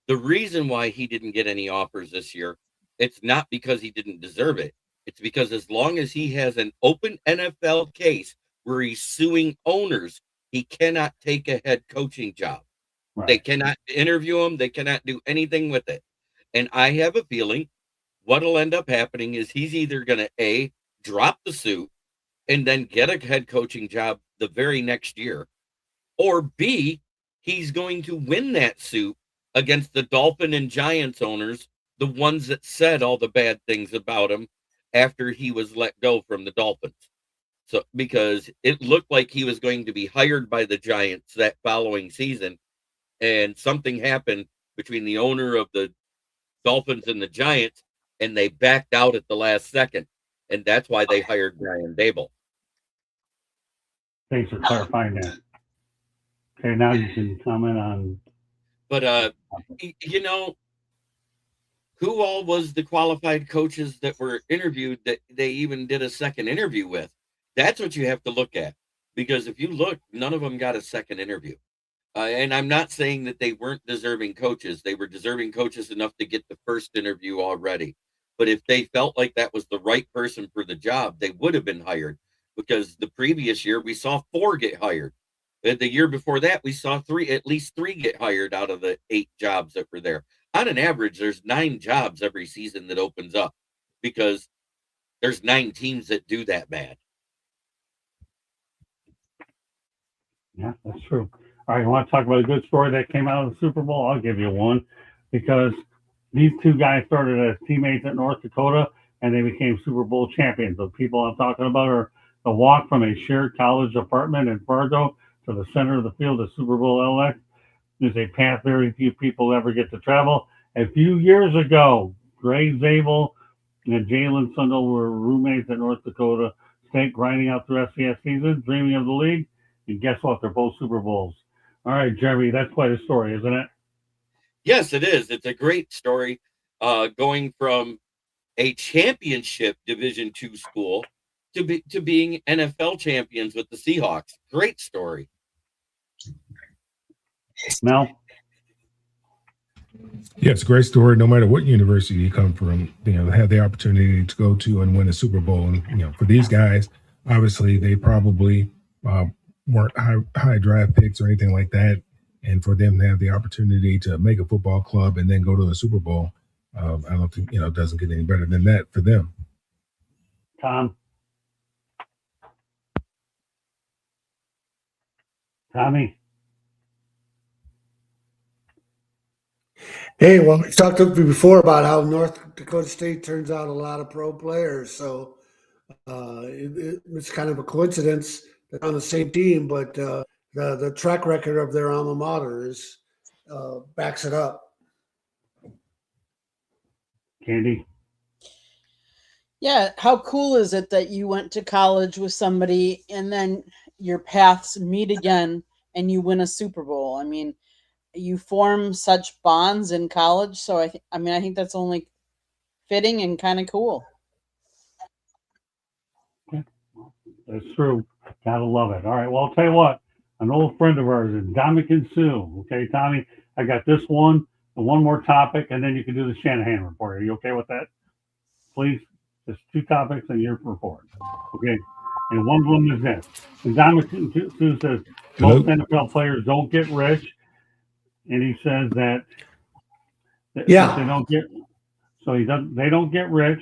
The reason why he didn't get any offers this year, it's not because he didn't deserve it. It's because as long as he has an open NFL case where he's suing owners, he cannot take a head coaching job. Right. They cannot interview him. They cannot do anything with it. And I have a feeling what'll end up happening is he's either going to A, drop the suit and then get a head coaching job the very next year, or B, he's going to win that suit against the Dolphin and Giants owners, the ones that said all the bad things about him after he was let go from the Dolphins. So because it looked like he was going to be hired by the Giants that following season, and something happened between the owner of the Dolphins and the Giants, and they backed out at the last second, and that's why they hired Brian Dable. Thanks for clarifying that. Okay, now you can comment on. But who all was the qualified coaches that were interviewed that they even did a second interview with? That's what you have to look at, because if you look, none of them got a second interview. And I'm not saying that they weren't deserving coaches. They were deserving coaches enough to get the first interview already. But if they felt like that was the right person for the job, they would have been hired, because the previous year we saw 4 get hired. The year before that, we saw at least three get hired out of the 8 jobs that were there. On an average, there's 9 jobs every season that opens up, because there's 9 teams that do that bad. Yeah, that's true. All right, you want to talk about a good story that came out of the Super Bowl? I'll give you one, because these 2 guys started as teammates at North Dakota, and they became Super Bowl champions. The people I'm talking about are the walk from a shared college apartment in Fargo to the center of the field of Super Bowl LX is a path very few people ever get to travel. A few years ago, Gray Zabel and Jalen Sundell were roommates at North Dakota State, grinding out the FCS season, dreaming of the league. And guess what? They're both Super Bowls. All right, Jeremy, that's quite a story, isn't it? Yes, it is. It's a great story, going from a championship Division II school to being NFL champions with the Seahawks. Great story. Mel? Yeah, it's a great story. No matter what university you come from, have the opportunity to go to and win a Super Bowl. And, for these guys, obviously, they probably weren't high draft picks or anything like that. And for them to have the opportunity to make a football club and then go to a Super Bowl, I don't think, it doesn't get any better than that for them. Tom? Tommy? Hey, well, we talked before about how North Dakota State turns out a lot of pro players. So it's kind of a coincidence they're on the same team, but the track record of their alma mater is backs it up. Candy? Yeah, how cool is it that you went to college with somebody and then your paths meet again and you win a Super Bowl? I mean, you form such bonds in college, so I think that's only fitting and kind of cool. That's true. Gotta love it. All right, well, I'll tell you what. An old friend of ours is Dominican Sue. Okay, Tommy, I got this one and one more topic, and then you can do the Shanahan report. Are you okay with that? Please? Just 2 topics and your report. Okay. And one of them is this. And Dominican Sue says most NFL players don't get rich. And he says that they don't get they don't get rich.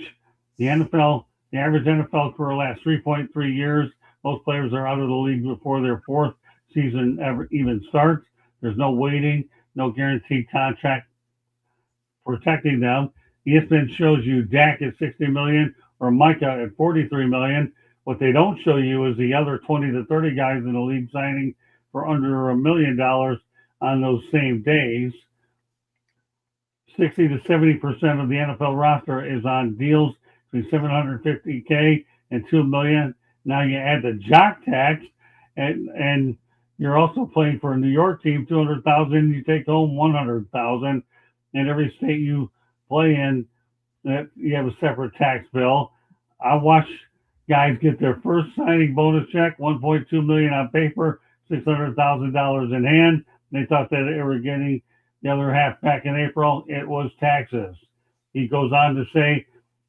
The average NFL career lasts 3.3 years. Most players are out of the league before their 4th season ever even starts. There's no waiting, no guaranteed contract protecting them. ESPN shows you Dak at $60 million or Micah at $43 million. What they don't show you is the other 20 to 30 guys in the league signing for under $1 million on those same days. 60 to 70% of the NFL roster is on deals between $750K and $2 million. Now you add the jock tax, and you're also playing for a New York team, $200,000. You take home $100,000. In every state you play in, that you have a separate tax bill. I watch guys get their first signing bonus check, $1.2 million on paper, $600,000 in hand. They thought that they were getting the other half back in April. It was taxes. He goes on to say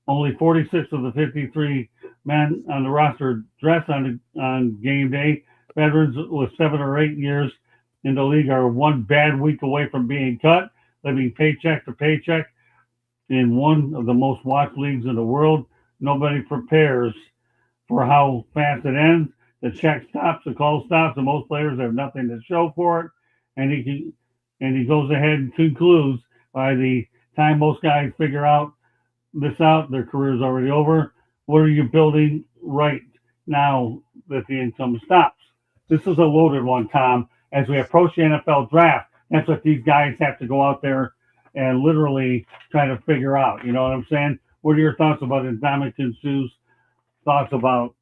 only 46 of the 53 men on the roster dress on game day. Veterans with 7 or 8 years in the league are one bad week away from being cut, living paycheck to paycheck in one of the most watched leagues in the world. Nobody prepares for how fast it ends. The check stops, the call stops, and most players have nothing to show for it. And he goes ahead and concludes, by the time most guys figure this out, their career is already over. What are you building right now that the income stops. This is a loaded one, Tom. As we approach the NFL draft, that's what these guys have to go out there and literally try to figure out. You know what I'm saying? What are your thoughts about Ndamukong Suh's thoughts about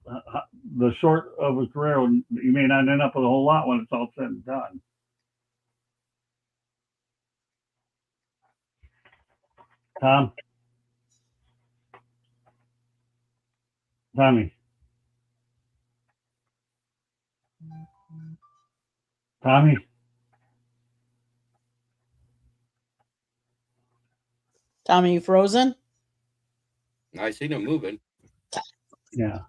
the short of a career? You may not end up with a whole lot when it's all said and done. Tom? Tommy? Tommy? Tommy, you frozen? I seen him moving. Yeah.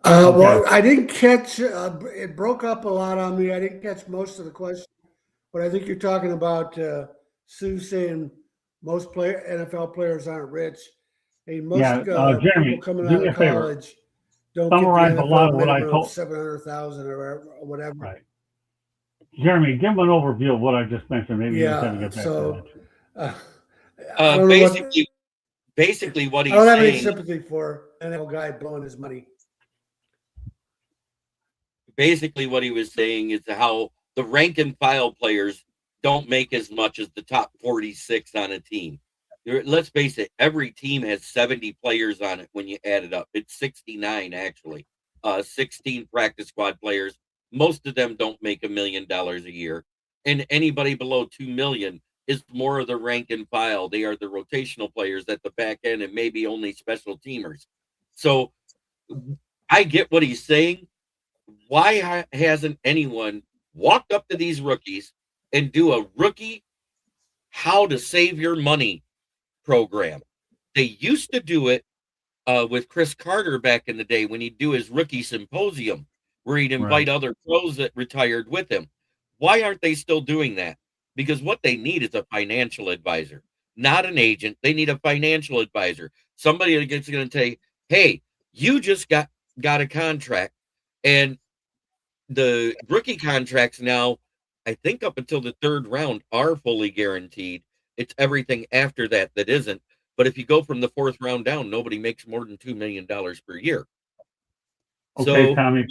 Well, I didn't catch. It broke up a lot on me. I didn't catch most of the question, but I think you're talking about Sue saying most NFL players aren't rich. Hey, most Jeremy, people coming do out me of a favor. college don't Summarize get the a lot NFL of what I minimum told. of 700,000 or whatever. Right. Jeremy, give them an overview of what I just mentioned. Maybe you just have to get back to that. I don't know Basically, what he's I don't have any saying. sympathy for an NFL guy blowing his money. Basically, what he was saying is how the rank and file players don't make as much as the top 46 on a team. Let's face it, every team has 70 players on it when you add it up. It's 69, actually. 16 practice squad players. Most of them don't make $1 million a year. And anybody below 2 million is more of the rank and file. They are the rotational players at the back end and maybe only special teamers. So I get what he's saying. Why hasn't anyone walked up to these rookies and do a rookie how to save your money program? They used to do it with Chris Carter back in the day when he'd do his rookie symposium where he'd invite other pros that retired with him. Why aren't they still doing that? Because what they need is a financial advisor, not an agent. They need a financial advisor, somebody that's going to say, hey, you just got a contract, and the rookie contracts now, I think up until the third round, are fully guaranteed. It's everything after that isn't. But if you go from the fourth round down, nobody makes more than $2 million per year. Okay, So Tommy.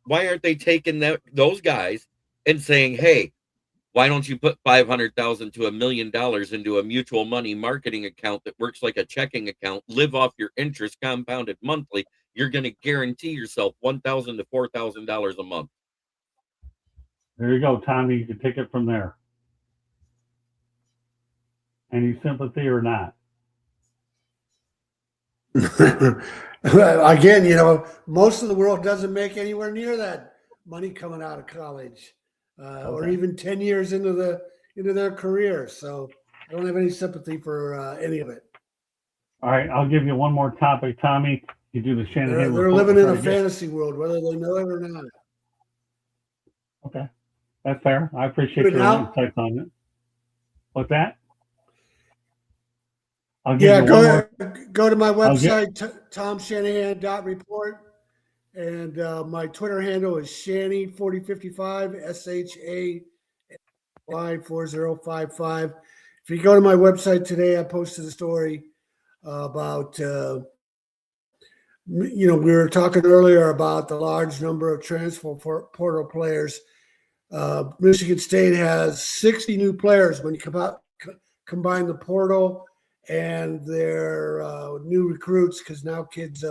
why aren't they taking those guys and saying, hey, why don't you put $500,000 to $1 million into a mutual money marketing account that works like a checking account, live off your interest compounded monthly? You're going to guarantee yourself $1,000 to $4,000 a month. There you go, Tommy. You can take it from there. Any sympathy or not? Again, most of the world doesn't make anywhere near that money coming out of college, or even 10 years into their career. So I don't have any sympathy for any of it. All right, I'll give you one more topic, Tommy. You do the Shanahan. They're living in a fantasy world, whether they know it or not. Okay, that's fair. I appreciate your insights on it. What's that? Go to my website, tomshanahan.report, and my Twitter handle is Shanny4055, SHAY4055. If you go to my website today, I posted a story about, we were talking earlier about the large number of transfer portal players. Michigan State has 60 new players when you combine the portal and their new recruits, because now kids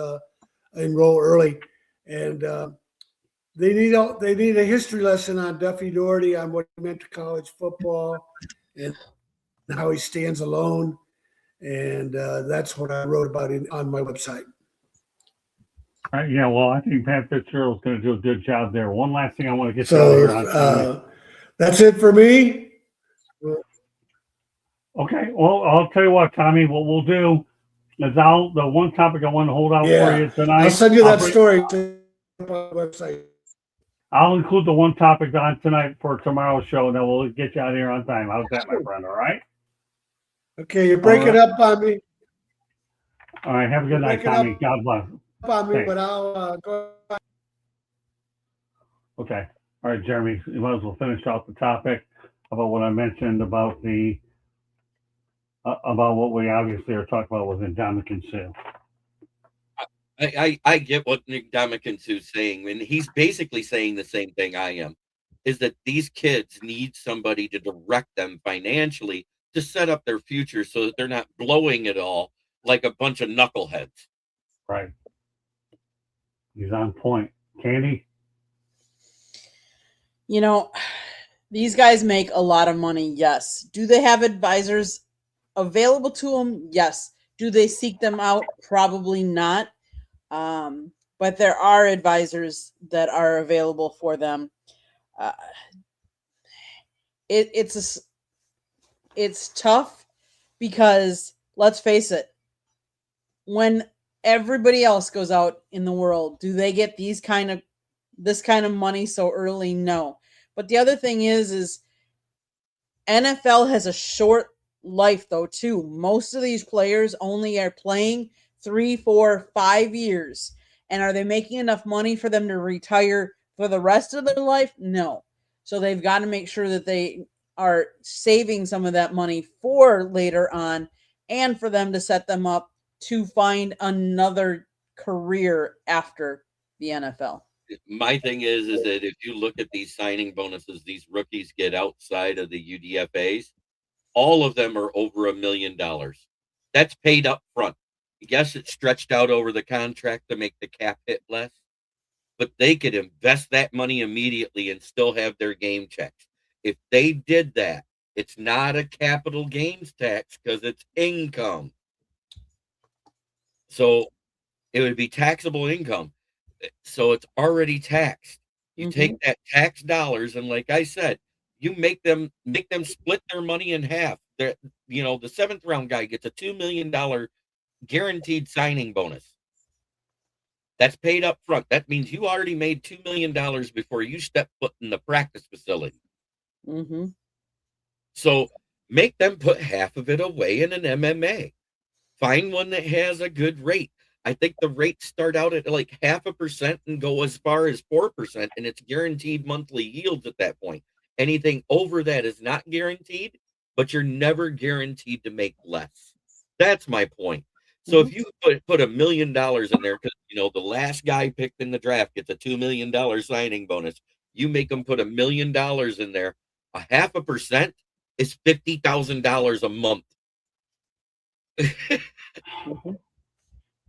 enroll early, and they need a history lesson on Duffy Doherty, on what he meant to college football and how he stands alone, and that's what I wrote about on my website. All right, yeah, well, I think Pat Fitzgerald's going to do a good job there. One last thing I want to get to here on. That's it for me. Okay, well, I'll tell you what, Tommy, what we'll do is the one topic I want to hold out for you tonight. I'll send you that story to my website. I'll include the one topic on tonight for tomorrow's show, and then we'll get you out of here on time. How's that, my friend? All right? Okay, you're breaking up on me. All right, have a good night, Tommy. God bless. On me, but I'll go. Okay. All right, Jeremy, you might as well finish off the topic about what I mentioned about about what we obviously are talking about with Ndamukong Suh. I get what Nick Damakinsu's saying, and he's basically saying the same thing I am, is that these kids need somebody to direct them financially to set up their future so that they're not blowing it all like a bunch of knuckleheads. Right. He's on point. Candy? You know, these guys make a lot of money, yes. Do they have advisors available to them? Yes. Do they seek them out? Probably not. But there are advisors that are available for them. It's tough because let's face it, when everybody else goes out in the world, do they get this kind of money so early? No. But the other thing is NFL has a short life though too. Most of these players only are playing 3, 4, 5 years. And are they making enough money for them to retire for the rest of their life? No. So they've got to make sure that they are saving some of that money for later on and for them to set them up to find another career after the NFL. My thing is that if you look at these signing bonuses these rookies get outside of the UDFAs, all of them are over $1 million. That's paid up front. Yes, it's stretched out over the contract to make the cap hit less, but they could invest that money immediately and still have their game checks. If they did that, it's not a capital gains tax because it's income. So it would be taxable income. So it's already taxed. You take that tax dollars and, like I said, you make them split their money in half. The 7th round guy gets a $2 million guaranteed signing bonus. That's paid up front. That means you already made $2 million before you step foot in the practice facility. So make them put half of it away in an MMA. Find one that has a good rate. I think the rates start out at like 0.5% and go as far as 4%, and it's guaranteed monthly yields at that point. Anything over that is not guaranteed, but you're never guaranteed to make less. That's my point. So if you put $1 million in there, because the last guy picked in the draft gets a $2 million signing bonus, you make them put $1 million in there. 0.5% is $50,000 a month.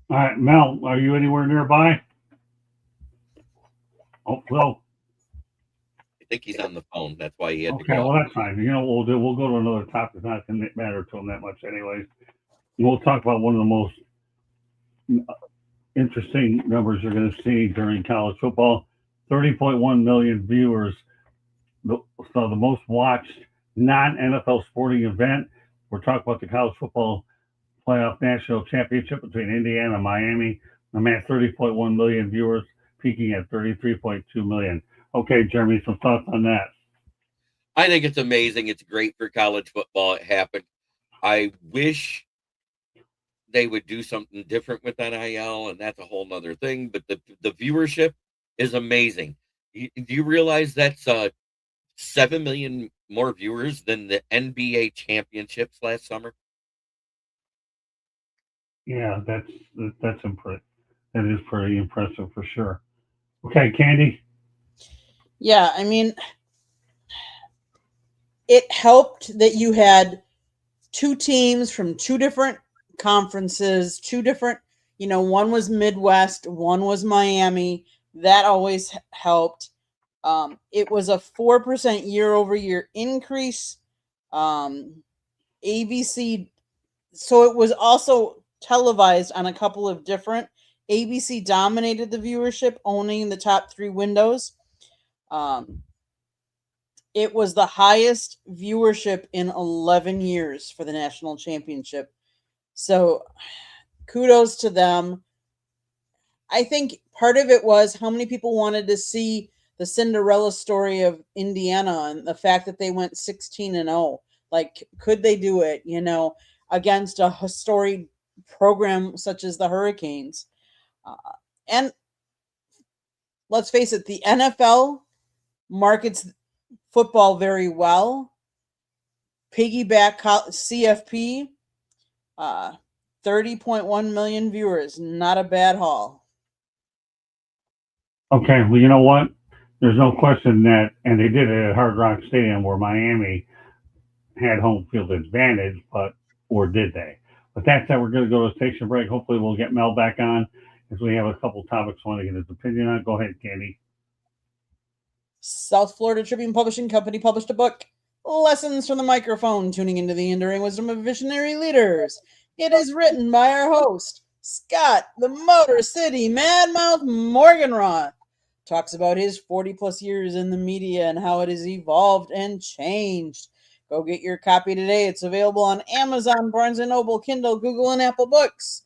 All right, Mel, are you anywhere nearby? Oh, well. I think he's on the phone. That's why he had to Okay, go. well, that's fine. You know what we'll do? We'll go to another topic. It's not going to matter to him that much anyways. We'll talk about one of the most interesting numbers you're going to see during college football. 30.1 million viewers. So the most watched non-NFL sporting event. We're talking about the college football playoff national championship between Indiana and Miami. I'm at 30.1 million viewers, peaking at 33.2 million. Okay, Jeremy, some thoughts on that? I think it's amazing. It's great for college football. It happened. I wish they would do something different with NIL, and that's a whole nother thing. But the viewership is amazing. Do you realize that's 7 million more viewers than the NBA championships last summer? Yeah, that's impressive. That is pretty impressive for sure. Okay, Candy. Yeah, I mean, it helped that you had two teams from two different conferences, two different, one was Midwest, one was Miami. That always helped. It was a 4% year-over-year increase. ABC, so it was also televised on a couple of different. ABC dominated the viewership, owning the top 3 windows. It was the highest viewership in 11 years for the national championship. So kudos to them. I think part of it was how many people wanted to see the Cinderella story of Indiana and the fact that they went 16-0. Like, could they do it, against a historic program such as the Hurricanes? And let's face it, the NFL markets football very well. Piggyback CFP, 30.1 million viewers. Not a bad haul. Okay, well, you know what? There's no question that, and they did it at Hard Rock Stadium where Miami had home field advantage, but or did they? But that said, we're going to go to a station break. Hopefully, we'll get Mel back on as we have a couple topics I want to get his opinion on. Go ahead, Candy. South Florida Tribune Publishing Company published a book, Lessons from the Microphone, Tuning into the Enduring Wisdom of Visionary Leaders. It is written by our host, Scott, the Motor City Madmouth Morganroth. Talks about his 40 plus years in the media and how it has evolved and changed. Go get your copy today. It's available on Amazon, Barnes & Noble, Kindle, Google, and Apple Books.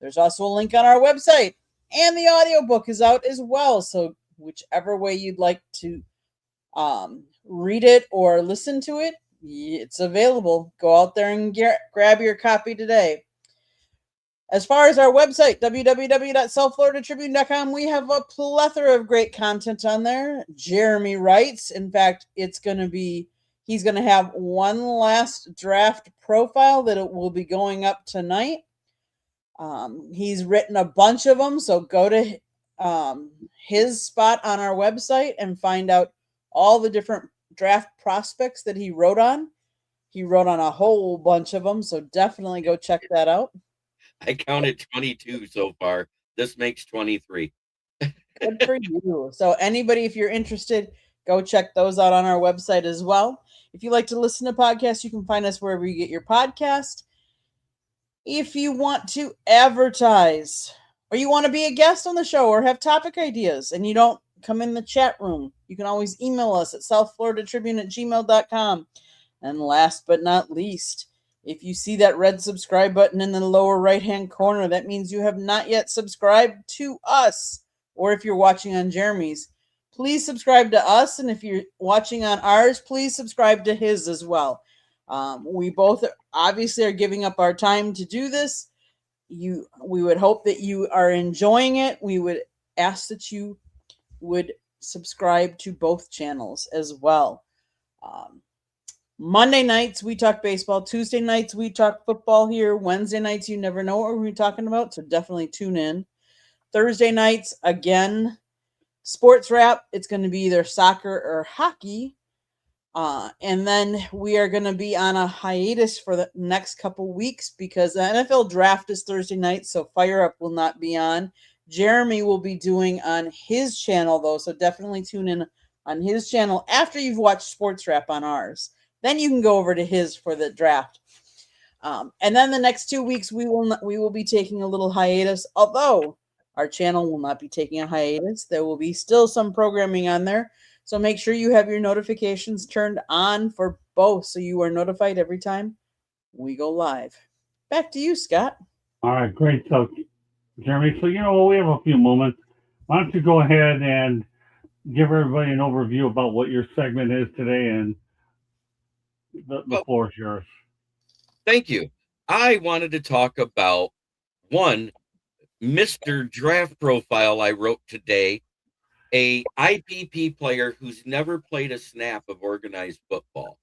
There's also a link on our website, and the audiobook is out as well. So whichever way you'd like to read it or listen to it, it's available. Go out there and grab your copy today. As far as our website, www.southfloridatribune.com, we have a plethora of great content on there. Jeremy writes, in fact, he's going to have one last draft profile that it will be going up tonight. He's written a bunch of them, so go to his spot on our website and find out all the different draft prospects that he wrote on. He wrote on a whole bunch of them, so definitely go check that out. I counted 22 so far. This makes 23. Good for you. So anybody, if you're interested, go check those out on our website as well. If you like to listen to podcasts, you can find us wherever you get your podcast. If you want to advertise or you want to be a guest on the show or have topic ideas and you don't come in the chat room, you can always email us at southfloridatribune@gmail.com. And last but not least, if you see that red subscribe button in the lower right-hand corner, that means you have not yet subscribed to us. Or if you're watching on Jeremy's, please subscribe to us. And if you're watching on ours, please subscribe to his as well. We both obviously are giving up our time to do this. We would hope that you are enjoying it. We would ask that you would subscribe to both channels as well. Monday nights, we talk baseball. Tuesday nights, we talk football here. Wednesday nights, you never know what we're talking about, so definitely tune in. Thursday nights, again, sports wrap. It's going to be either soccer or hockey. And then we are going to be on a hiatus for the next couple weeks because the NFL draft is Thursday night, so Fire Up will not be on. Jeremy will be doing on his channel, though, so definitely tune in on his channel after you've watched Sports Wrap on ours. Then you can go over to his for the draft. And then the next 2 weeks, we will be taking a little hiatus, although our channel will not be taking a hiatus. There will be still some programming on there. So make sure you have your notifications turned on for both so you are notified every time we go live. Back to you, Scott. All right, great. So, Jeremy, so we have a few moments. Why don't you go ahead and give everybody an overview about what your segment is today, and the floor is yours. Thank you. I wanted to talk about one Mr. Draft Profile I wrote today, a IPP player who's never played a snap of organized football.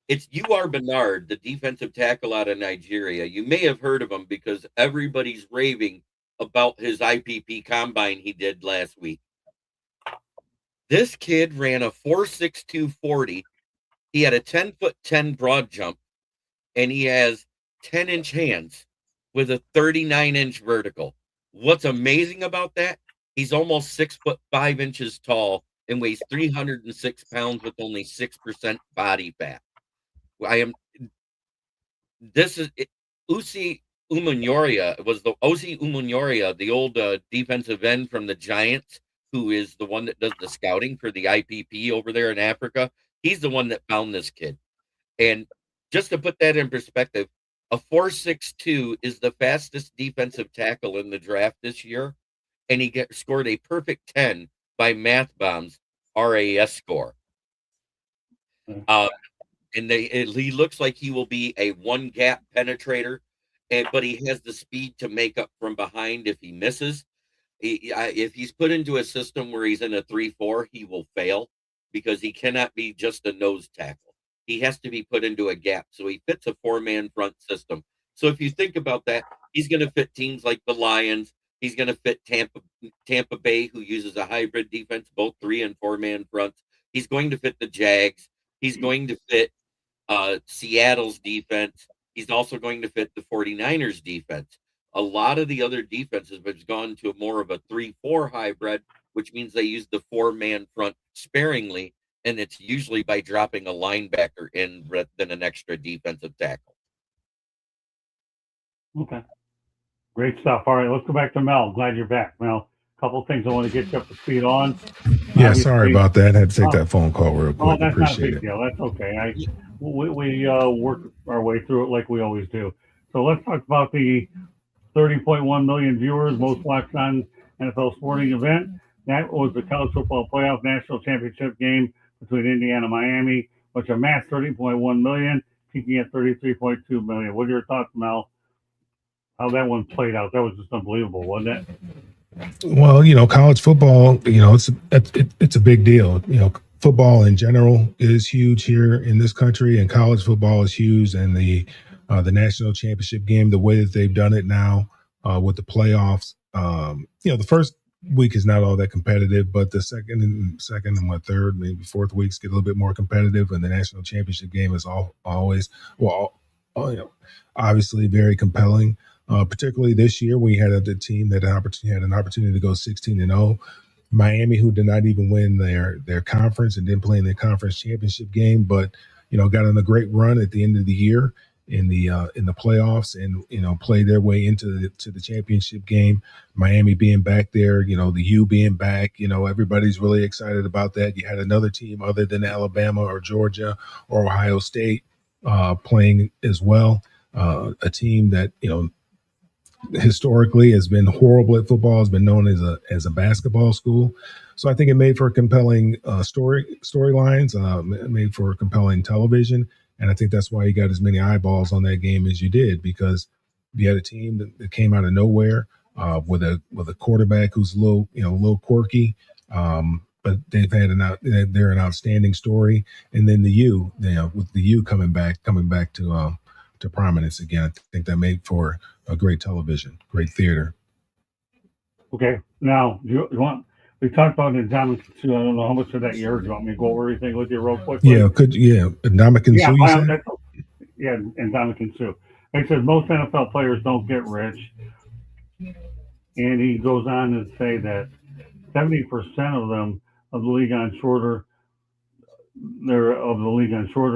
It's U.R. Bernard, the defensive tackle out of Nigeria. You may have heard of him because everybody's raving about his IPP combine he did last week. This kid ran a 4.62 40. He had a 10'10" broad jump, and he has 10-inch hands with a 39-inch vertical. What's amazing about that? He's almost 6'5" tall and weighs 306 pounds with only 6% body fat. Usi Umunyoria was the Osi Umunyoria, the old defensive end from the Giants, who is the one that does the scouting for the IPP over there in Africa. He's the one that found this kid. And just to put that in perspective, a 4.62 is the fastest defensive tackle in the draft this year, and he scored a perfect 10 by Math Bomb's RAS score. He looks like he will be a one-gap penetrator, but he has the speed to make up from behind if he misses. If he's put into a system where he's in a 3-4, he will fail because he cannot be just a nose tackle. He has to be put into a gap. So he fits a 4-man front system. So if you think about that, he's going to fit teams like the Lions, He's going to fit Tampa Bay, who uses a hybrid defense, both 3 and 4 man fronts. He's going to fit the Jags. He's going to fit Seattle's defense. He's also going to fit the 49ers defense. A lot of the other defenses have gone to more of a 3-4 hybrid, which means they use the 4-man front sparingly, and it's usually by dropping a linebacker in rather than an extra defensive tackle. Okay. Great stuff. All right, let's go back to Mel. Glad you're back, Mel. A couple things I want to get you up to speed on. Yeah, sorry about that. I had to take that phone call real quick. That's not a Appreciate big it. deal. That's okay. We work our way through it like we always do. So let's talk about the 30.1 million viewers most watched on NFL sporting event. That was the college football playoff national championship game between Indiana and Miami, which amassed 30.1 million, peaking at 33.2 million. What are your thoughts, Mel? How that one played out? That was just unbelievable, wasn't it? Well, college football, it's a big deal. Football in general is huge here in this country, and college football is huge. And the national championship game, the way that they've done it now with the playoffs, the first week is not all that competitive, but the second and third, maybe fourth weeks get a little bit more competitive, and the national championship game is always obviously very compelling. Particularly this year, we had a team that had an opportunity to go 16-0. Miami, who did not even win their conference and didn't play in the conference championship game, but got on a great run at the end of the year in the playoffs, and played their way into the championship game. Miami being back there, the U being back, everybody's really excited about that. You had another team other than Alabama or Georgia or Ohio State playing as well. A team that historically has been horrible at football, has been known as a basketball school. So I think it made for compelling storylines, made for compelling television. And I think that's why you got as many eyeballs on that game as you did, because you had a team that came out of nowhere with a quarterback who's a little quirky, but they're an outstanding story. And then the U, with the U coming back to prominence again, I think that made for a great television, great theater. Okay, now you want? We talked about Ndamukong Suh. I don't know how much of that you heard. Do you want me to go over everything with you real quick? Yeah, Ndamukong Suh, you said? Yeah, Ndamukong Suh. He says most NFL players don't get rich, and he goes on to say that 70% of them of the league on shorter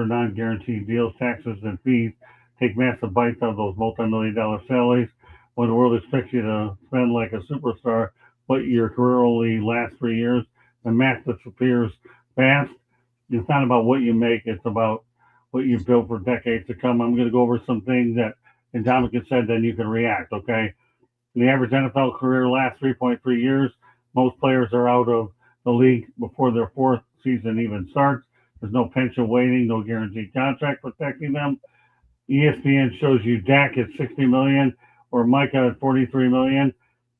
non-guaranteed deals, taxes, and fees take massive bites out of those multi-million-dollar salaries. When the world expects you to spend like a superstar, but your career only lasts 3 years, the math disappears fast. It's not about what you make; it's about what you've built for decades to come. I'm going to go over some things that Ndamukong said, then you can react. Okay, the average NFL career lasts 3.3 years. Most players are out of the league before their fourth season even starts. There's no pension waiting, no guaranteed contract protecting them. ESPN shows you Dak at 60 million or Micah at 43 million.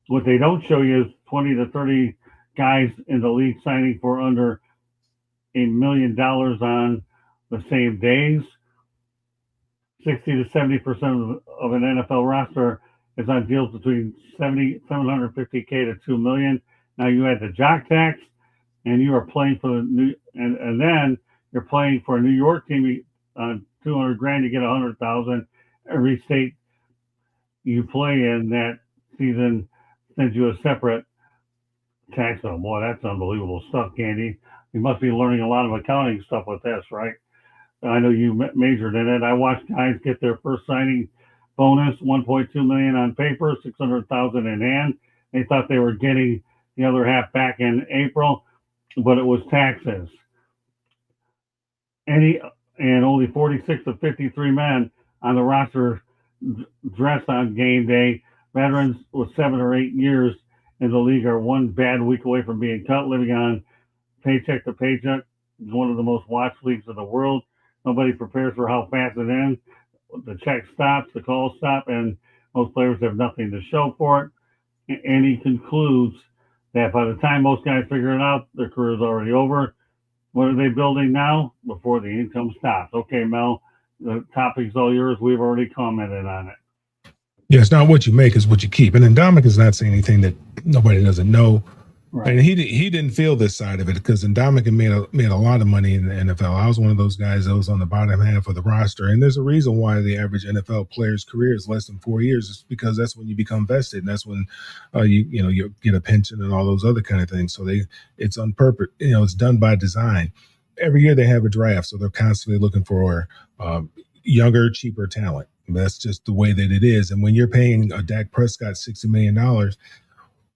What they don't show you is 20 to 30 guys in the league signing for under $1 million on the same days. 60 to 70% of an NFL roster is on deals between 750K to 2 million. Now you add the jock tax, and you are playing for and then you're playing for a New York team. 200 grand, you get 100,000. Every state you play in that season sends you a separate tax bill. Boy, that's unbelievable stuff, Candy. You must be learning a lot of accounting stuff with this, right? I know you majored in it. I watched guys get their first signing bonus, 1.2 million on paper, 600,000 in hand. They thought they were getting the other half back in April, but it was taxes. And only 46 of 53 men on the roster dress on game day. Veterans with 7 or 8 years in the league are one bad week away from being cut, living on paycheck to paycheck. It's one of the most watched leagues in the world. Nobody prepares for how fast it ends. The check stops, the calls stop, and most players have nothing to show for it. And he concludes that by the time most guys figure it out, their career is already over. What are they building now? Before the income stops. Okay, Mel, the topic's all yours. We've already commented on it. Yeah, it's not what you make, it's what you keep. And then Dominic is not saying anything that nobody doesn't know. Right. And he didn't feel this side of it because Dominic made a lot of money in the NFL. I was one of those guys that was on the bottom half of the roster, and there's a reason why the average NFL player's career is less than 4 years. It's because that's when you become vested, and that's when you get a pension and all those other kind of things. So it's on purpose. It's done by design. Every year they have a draft, so they're constantly looking for younger, cheaper talent. That's just the way that it is. And when you're paying a Dak Prescott $60 million.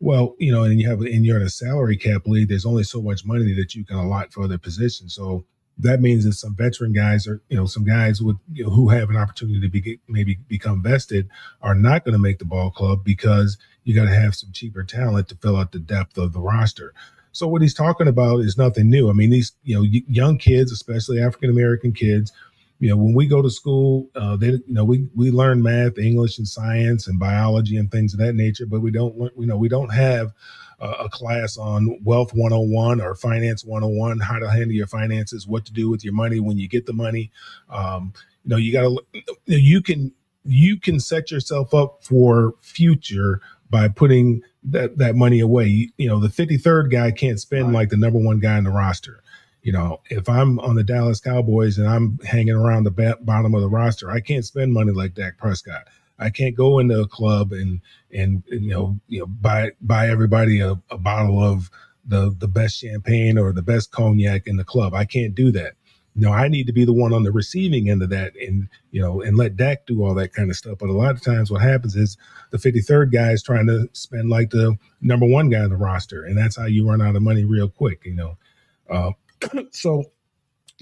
Well, and you're in a salary cap league, there's only so much money that you can allot for other positions. So that means that some veteran guys or, some guys with, who have an opportunity to maybe become vested are not going to make the ball club because you got to have some cheaper talent to fill out the depth of the roster. So what he's talking about is nothing new. I mean, these, young kids, especially African-American kids, when we go to school, we learn math, English, and science, and biology, and things of that nature. But we don't have a class on Wealth 101 or Finance 101, how to handle your finances, what to do with your money when you get the money. You can set yourself up for future by putting that money away. The 53rd guy can't spend like the number one guy in the roster. If I'm on the Dallas Cowboys and I'm hanging around the bottom of the roster, I can't spend money like Dak Prescott. I can't go into a club and buy everybody a bottle of the best champagne or the best cognac in the club. I can't do that. I need to be the one on the receiving end of that and let Dak do all that kind of stuff. But a lot of times what happens is the 53rd guy is trying to spend like the number one guy on the roster. And that's how you run out of money real quick, So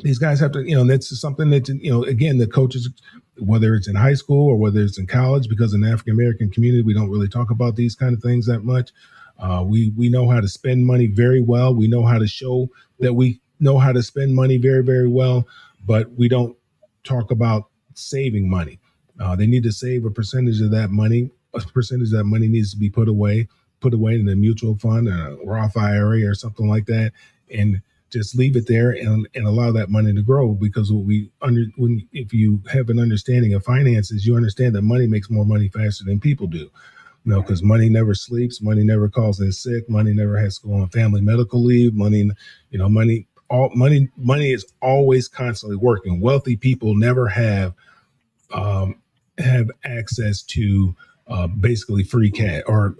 these guys have to, and that's something that, again, the coaches, whether it's in high school or whether it's in college, because in the African-American community, we don't really talk about these kind of things that much. We know how to spend money very well. We know how to show that we know how to spend money very, very well, but we don't talk about saving money. They need to save a percentage of that money. A percentage of that money needs to be put away in a mutual fund, a Roth IRA or something like that. And just leave it there and allow that money to grow, because if you have an understanding of finances, you understand that money makes more money faster than people do. Because money never sleeps, money never calls in sick, money never has to go on family medical leave. Money is always constantly working. Wealthy people never have access to basically free cash or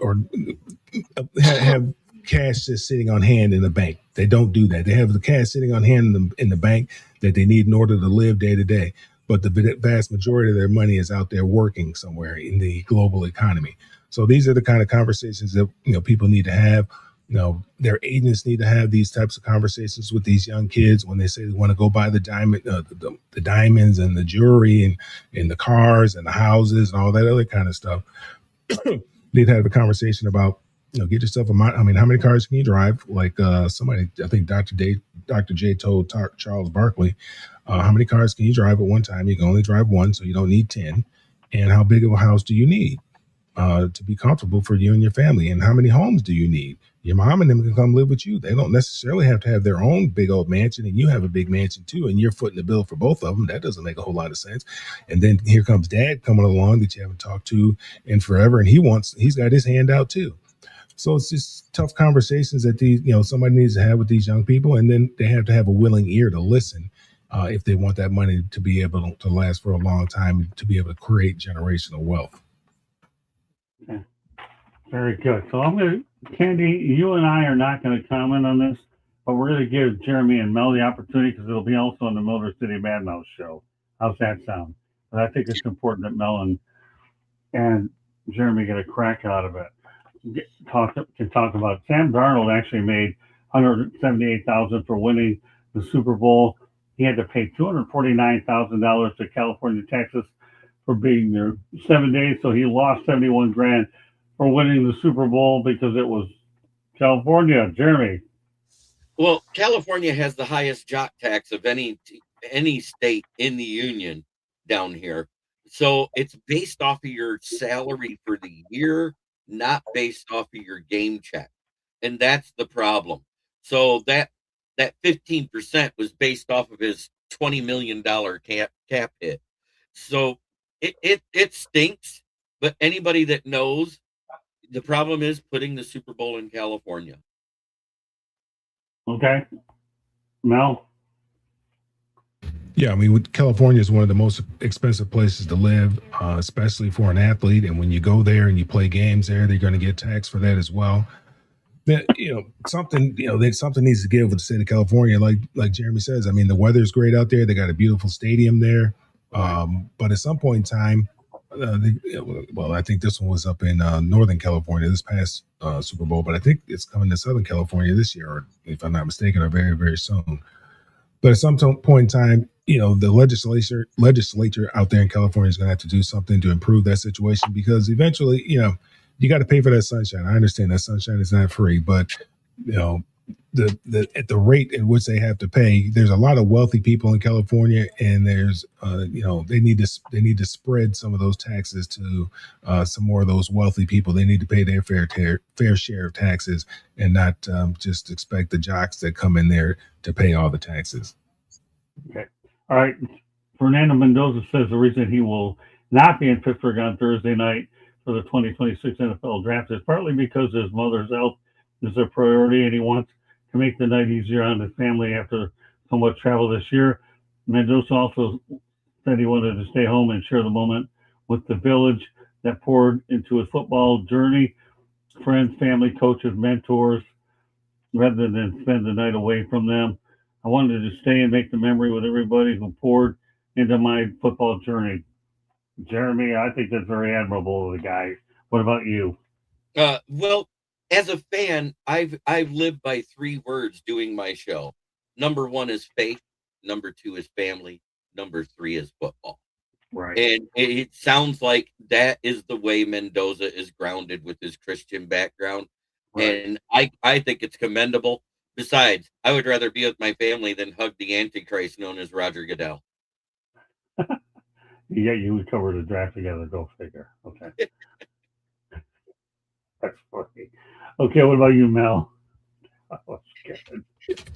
have cash just sitting on hand in the bank. They don't do that. They have the cash sitting on hand in the bank that they need in order to live day to day. But the vast majority of their money is out there working somewhere in the global economy. So these are the kind of conversations that people need to have. Their agents need to have these types of conversations with these young kids when they say they want to go buy the diamonds and the jewelry and the cars and the houses and all that other kind of stuff. Need to have a conversation about, get yourself how many cars can you drive? Like somebody, I think Dr. J told Charles Barkley, how many cars can you drive at one time? You can only drive one, so you don't need 10. And how big of a house do you need to be comfortable for you and your family? And how many homes do you need? Your mom and them can come live with you. They don't necessarily have to have their own big old mansion, and you have a big mansion too, and you're footing the bill for both of them. That doesn't make a whole lot of sense. And then here comes dad coming along that you haven't talked to in forever, and he's got his hand out too. So it's just tough conversations that somebody needs to have with these young people, and then they have to have a willing ear to listen if they want that money to be able to last for a long time, to be able to create generational wealth. Okay. Very good. So Candy, you and I are not going to comment on this, but we're going to give Jeremy and Mel the opportunity because it'll be also on the Motor City Mad Mouse show. How's that sound? But I think it's important that Mel and Jeremy get a crack out of it. Can talk about Sam Darold actually made $178,000 for winning the Super Bowl. He had to pay $249,000 to California, Texas for being there 7 days, so he lost $71,000 for winning the Super Bowl because it was California. Jeremy. Well, California has the highest jock tax of any state in the union down here. So it's based off of your salary for the year, not based off of your game check. And that's the problem. So that 15% was based off of his $20 million cap hit. So it stinks But anybody that knows, the problem is putting the Super Bowl in California. Okay. Mel? Yeah, I mean, California is one of the most expensive places to live, especially for an athlete. And when you go there and you play games there, they're going to get taxed for that as well. That something something needs to give with the state of California. Like Jeremy says, I mean, the weather's great out there. They got a beautiful stadium there. But at some point in time, I think this one was up in Northern California this past Super Bowl, but I think it's coming to Southern California this year, or if I'm not mistaken, or very, very soon. But at some point in time, the legislature out there in California is going to have to do something to improve that situation, because eventually, you got to pay for that sunshine. I understand that sunshine is not free, but the at the rate at which they have to pay, there's a lot of wealthy people in California, and there's they need to spread some of those taxes to some more of those wealthy people. They need to pay their fair share of taxes, and not just expect the jocks that come in there to pay all the taxes. Okay. All right. Fernando Mendoza says the reason he will not be in Pittsburgh on Thursday night for the 2026 NFL draft is partly because his mother's health is a priority, and he wants to make the night easier on his family after so much travel this year. Mendoza also said he wanted to stay home and share the moment with the village that poured into his football journey, friends, family, coaches, mentors, rather than spend the night away from them. I wanted to stay and make the memory with everybody who poured into my football journey. Jeremy, I think that's very admirable of the guy. What about you? Well, as a fan, I've lived by 3 words doing my show. Number 1 is faith. Number 2 is family. Number 3 is football. Right. And it sounds like that is the way Mendoza is grounded with his Christian background. Right. And I think it's commendable. Besides, I would rather be with my family than hug the Antichrist known as Roger Goodell. Yeah, you would cover the draft together. Go figure. Okay. That's funny. Okay, what about you, Mel?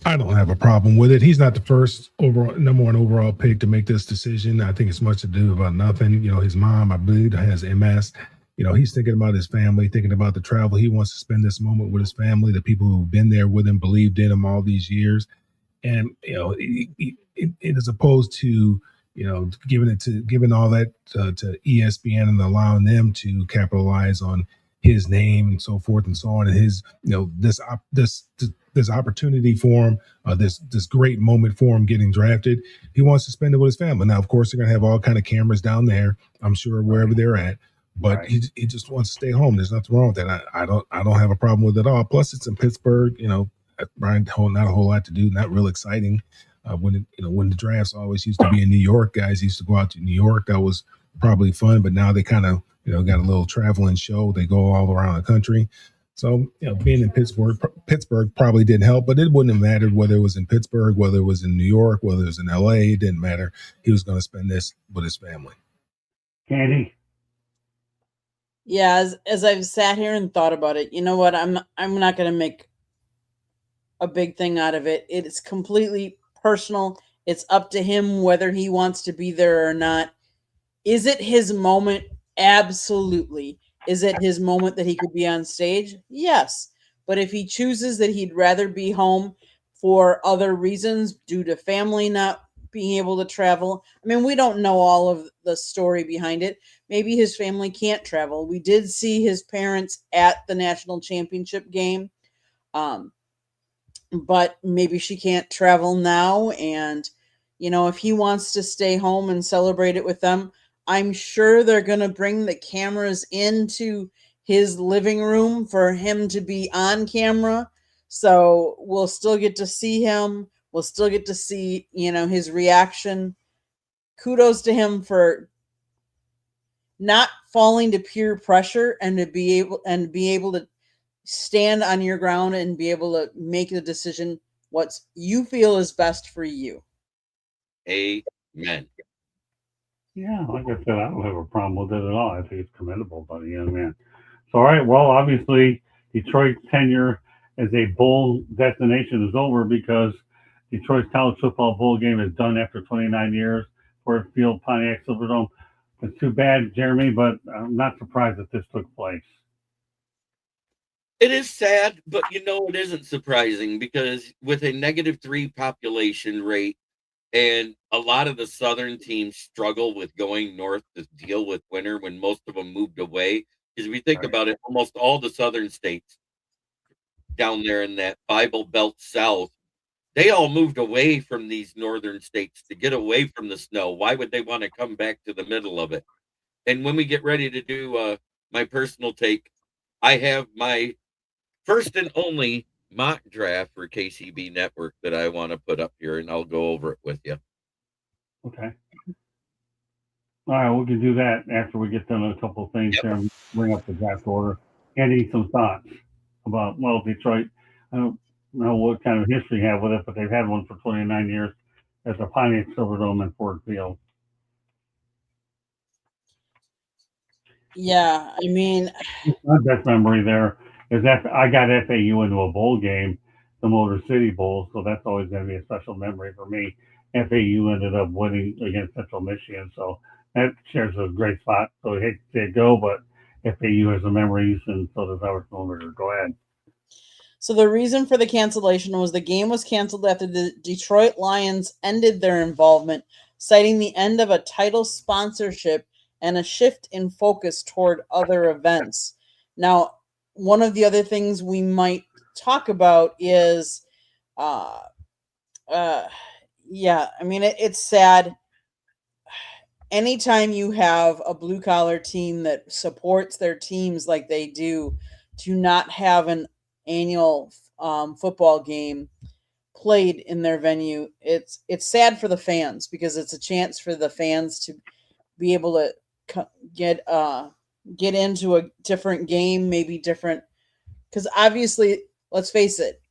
I don't have a problem with it. He's not the first number 1 overall pick to make this decision. I think it's much to do about nothing. His mom, I believe, has MS. He's thinking about his family, thinking about the travel. He wants to spend this moment with his family, the people who've been there with him, believed in him all these years. And, as opposed to, giving all that to ESPN and allowing them to capitalize on his name and so forth and so on, and his, this opportunity for him, this great moment for him getting drafted. He wants to spend it with his family. Now, of course, they're going to have all kind of cameras down there, I'm sure, wherever they're at. But right. he just wants to stay home. There's nothing wrong with that. I don't have a problem with it at all. Plus, it's in Pittsburgh. Brian, not a whole lot to do. Not real exciting. When the drafts always used to be in New York, guys used to go out to New York. That was probably fun. But now they kind of got a little traveling show. They go all around the country. So being in Pittsburgh probably didn't help. But it wouldn't have mattered whether it was in Pittsburgh, whether it was in New York, whether it was in LA. It didn't matter. He was going to spend this with his family. Candy. Yeah, as I've sat here and thought about it, you know what? I'm not going to make a big thing out of it. It's completely personal. It's up to him whether he wants to be there or not. Is it his moment? Absolutely. Is it his moment that he could be on stage? Yes. But if he chooses that he'd rather be home for other reasons due to family not being able to travel, I mean, we don't know all of the story behind it. Maybe his family can't travel. We did see his parents at the national championship game. But maybe she can't travel now. And, if he wants to stay home and celebrate it with them, I'm sure they're going to bring the cameras into his living room for him to be on camera. So we'll still get to see him. We'll still get to see, his reaction. Kudos to him for not falling to peer pressure and to be able to stand on your ground and be able to make the decision what you feel is best for you. Amen. Yeah, like I said, I don't have a problem with it at all. I think it's commendable by the young man. So, all right, well, obviously, Detroit's tenure as a bowl destination is over because Detroit's college football bowl game is done after 29 years. Ford Field Pontiac Silverdome It's too bad, Jeremy, but I'm not surprised that this took place. It is sad, but it isn't surprising because with a -3 population rate and a lot of the southern teams struggle with going north to deal with winter when most of them moved away. Because if you think about it, almost all the southern states down there in that Bible Belt South, they all moved away from these northern states to get away from the snow. Why would they want to come back to the middle of it? And when we get ready to do my personal take, I have my first and only mock draft for KCB Network that I want to put up here, and I'll go over it with you. Okay. All right, we can do that after we get done with a couple of things here and bring up the draft order. Andy, some thoughts about, Detroit. I don't know what kind of history you have with it, but they've had one for 29 years as a Pontiac Silverdome and Ford Field. Yeah, I mean, my best memory there is that I got FAU into a bowl game, the Motor City Bowl, so that's always going to be a special memory for me. FAU ended up winning against Central Michigan, so that shares a great spot. So I hate to see it go, but FAU has the memories, and so does Howard Smoker. Go ahead. So the reason for the cancellation was the game was canceled after the Detroit Lions ended their involvement, citing the end of a title sponsorship and a shift in focus toward other events. Now, one of the other things we might talk about is, it's sad. Anytime you have a blue collar team that supports their teams like they do, to not have an annual football game played in their venue, it's sad for the fans because it's a chance for the fans to be able to get into a different game, maybe different, because obviously, let's face it,